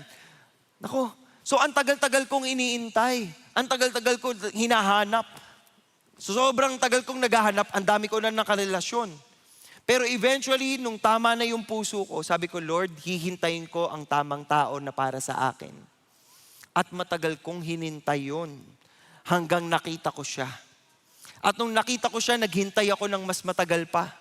Nako, so ang tagal-tagal kong iniintay. Ang tagal-tagal ko hinahanap. So sobrang tagal kong naghahanap, ang dami ko na nakarelasyon. Pero eventually, nung tama na yung puso ko, sabi ko, Lord, hihintayin ko ang tamang tao na para sa akin. At matagal kong hinintay yun hanggang nakita ko siya. At nung nakita ko siya, naghintay ako ng mas matagal pa.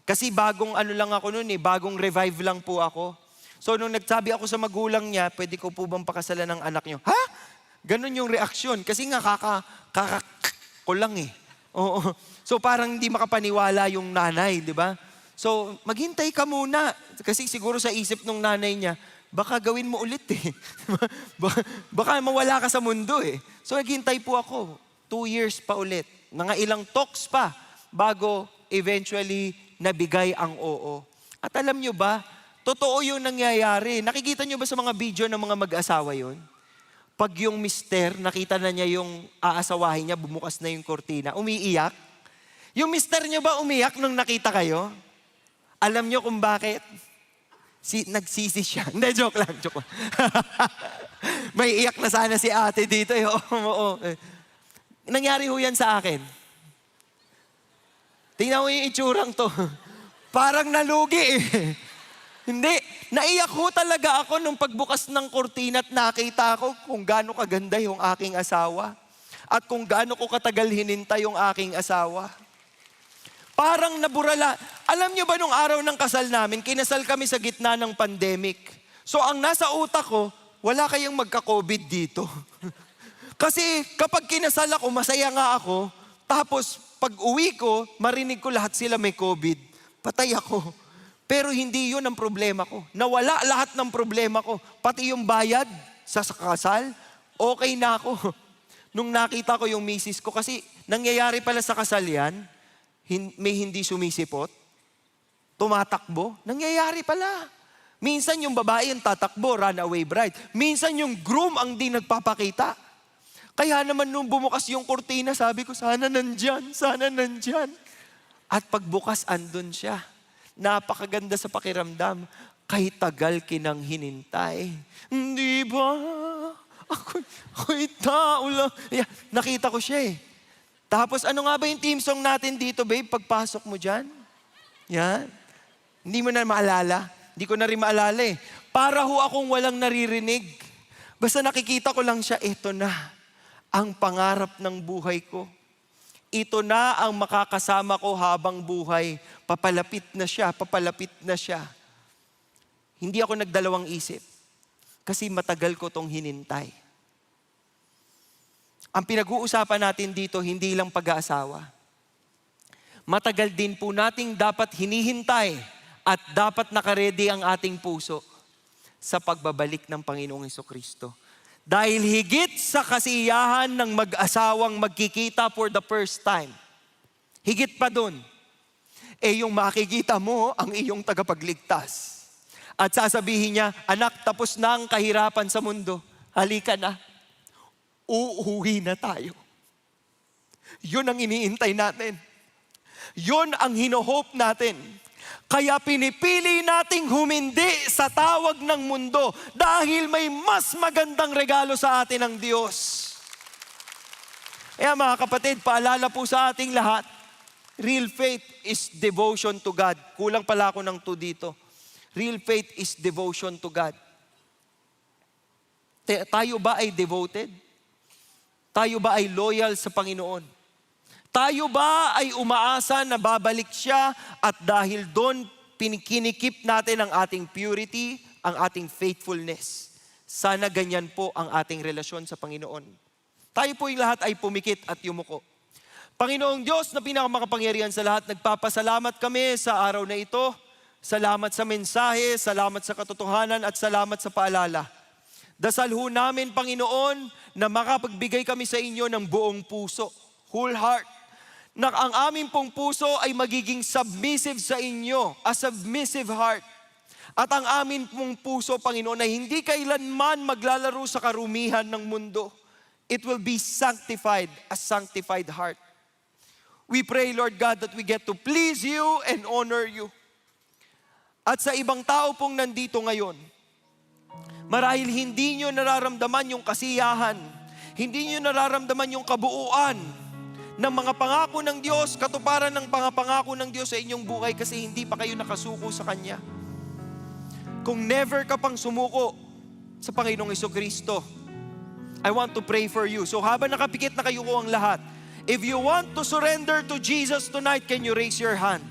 Kasi bagong lang ako noon bagong revive lang po ako. So nung nagsabi ako sa magulang niya, pwede ko po bang pakasalan ng anak niyo? Ha? Ganun yung reaksyon. Kasi nga ko lang Oo. So parang hindi makapaniwala yung nanay, di ba? So maghintay ka muna. Kasi siguro sa isip ng nanay niya, baka gawin mo ulit baka mawala ka sa mundo So naghintay po ako. 2 years pa ulit. Mga ilang talks pa bago eventually nabigay ang oo. At alam nyo ba, totoo yung nangyayari. Nakikita nyo ba sa mga video ng mga mag-asawa yon? Pag yung mister, nakita na niya yung aasawahin niya, bumukas na yung kortina, umiiyak. Yung mister nyo ba umiyak nung nakita kayo? Alam nyo kung bakit? Nagsisi siya. Hindi, joke lang. May iyak na sana si ate dito. Oo. Nangyari ho yan sa akin. Tingnan mo yung itsurang to. Parang nalugi Hindi. Naiyak ho talaga ako nung pagbukas ng kortina at nakita ko kung gaano kaganda yung aking asawa. At kung gaano ko katagal hinintay yung aking asawa. Parang naburala. Alam nyo ba nung araw ng kasal namin, kinasal kami sa gitna ng pandemic. So ang nasa utak ko, wala kayong magka-COVID dito. Kasi kapag kinasal ako, masaya nga ako. Tapos pag uwi ko, marinig ko lahat sila may COVID. Patay ako. Pero hindi yun ang problema ko. Nawala lahat ng problema ko. Pati yung bayad sa kasal, okay na ako. Nung nakita ko yung misis ko, kasi nangyayari pala sa kasal yan, may hindi sumisipot, tumatakbo, nangyayari pala. Minsan yung babae yung tatakbo, runaway bride. Minsan yung groom ang di nagpapakita. Kaya naman nung bumukas yung kurtina, sabi ko, sana nandyan, sana nandyan. At pagbukas, andun siya. Napakaganda sa pakiramdam. Kahit tagal kinang hinintay. Hindi ba? Ako'y tao lang. Yeah, nakita ko siya Tapos ano nga ba yung team song natin dito, babe? Pagpasok mo dyan? Yan. Hindi mo na maalala. Hindi ko na rin maalala Para ho akong walang naririnig. Basta nakikita ko lang siya, eto na ang pangarap ng buhay ko. Ito na ang makakasama ko habang buhay. Papalapit na siya, papalapit na siya. Hindi ako nagdalawang isip. Kasi matagal ko tong hinintay. Ang pinag-uusapan natin dito, hindi lang pag-aasawa. Matagal din po nating dapat hinihintay at dapat nakaredy ang ating puso sa pagbabalik ng Panginoong Hesukristo. Dahil higit sa kasiyahan ng mag-asawang magkikita for the first time, higit pa dun, yung makikita mo ang iyong tagapagligtas. At sasabihin niya, anak, tapos na ang kahirapan sa mundo. Halika na. Uuwi na tayo. Yun ang iniintay natin. Yun ang hino-hope natin. Kaya pinipili nating humindi sa tawag ng mundo dahil may mas magandang regalo sa atin ng Diyos. Kaya mga kapatid, paalala po sa ating lahat, real faith is devotion to God. Kulang pala ako ng 2 dito. Real faith is devotion to God. Tayo ba ay devoted? Tayo ba ay loyal sa Panginoon? Tayo ba ay umaasa na babalik siya at dahil doon kinikip natin ang ating purity, ang ating faithfulness. Sana ganyan po ang ating relasyon sa Panginoon. Tayo po yung lahat ay pumikit at yumuko. Panginoong Diyos na pinakamakapangyarihan sa lahat, nagpapasalamat kami sa araw na ito. Salamat sa mensahe, salamat sa katotohanan at salamat sa paalala. Dasal ho namin, Panginoon, na makapagbigay kami sa inyo ng buong puso, whole heart, na ang aming pong puso ay magiging submissive sa inyo, a submissive heart. At ang amin pong puso, Panginoon, ay hindi kailanman maglalaro sa karumihan ng mundo. It will be sanctified, a sanctified heart. We pray, Lord God, that we get to please you and honor you. At sa ibang tao pong nandito ngayon, marahil hindi nyo nararamdaman yung kasiyahan, hindi nyo nararamdaman yung kabuuan ng mga pangako ng Diyos, katuparan ng mga pangako ng Diyos sa inyong buhay kasi hindi pa kayo nakasuko sa Kanya. Kung never ka pang sumuko sa Panginoong Jesucristo, I want to pray for you. So habang nakapikit na kayo ko ang lahat, if you want to surrender to Jesus tonight, can you raise your hand?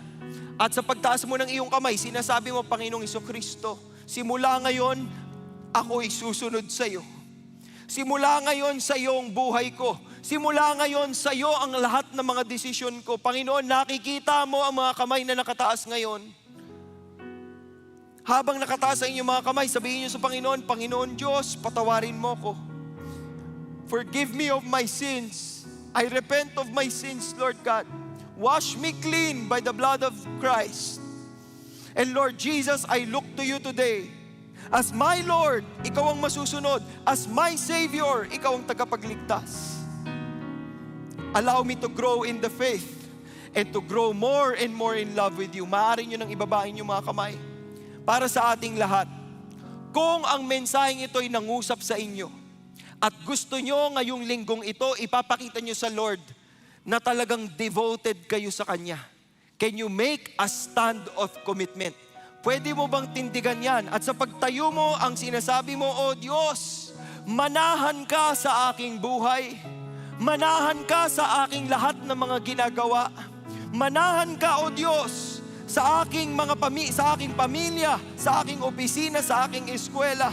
At sa pagtaas mo ng iyong kamay, sinasabi mo, Panginoong Jesucristo, simula ngayon, ako'y susunod sa iyo. Simula ngayon sa iyo ang buhay ko. Simula ngayon sa iyo ang lahat ng mga desisyon ko. Panginoon, nakikita mo ang mga kamay na nakataas ngayon. Habang nakataas ang inyong mga kamay, sabihin niyo sa Panginoon, Panginoon Diyos, patawarin mo ko. Forgive me of my sins. I repent of my sins, Lord God. Wash me clean by the blood of Christ. And Lord Jesus, I look to you today. As my Lord, ikaw ang masusunod. As my Savior, ikaw ang tagapagligtas. Allow me to grow in the faith and to grow more and more in love with you. Maaari nyo nang ibabain yung mga kamay. Para sa ating lahat, kung ang mensaheng ito ay nangusap sa inyo at gusto nyo ngayong linggong ito, ipapakita nyo sa Lord na talagang devoted kayo sa Kanya. Can you make a stand of commitment? Pwede mo bang tindigan yan? At sa pagtayo mo, ang sinasabi mo, O Diyos, manahan ka sa aking buhay. Manahan ka sa aking lahat ng mga ginagawa. Manahan ka, O Diyos, sa aking pamilya, sa aking opisina, sa aking eskwela.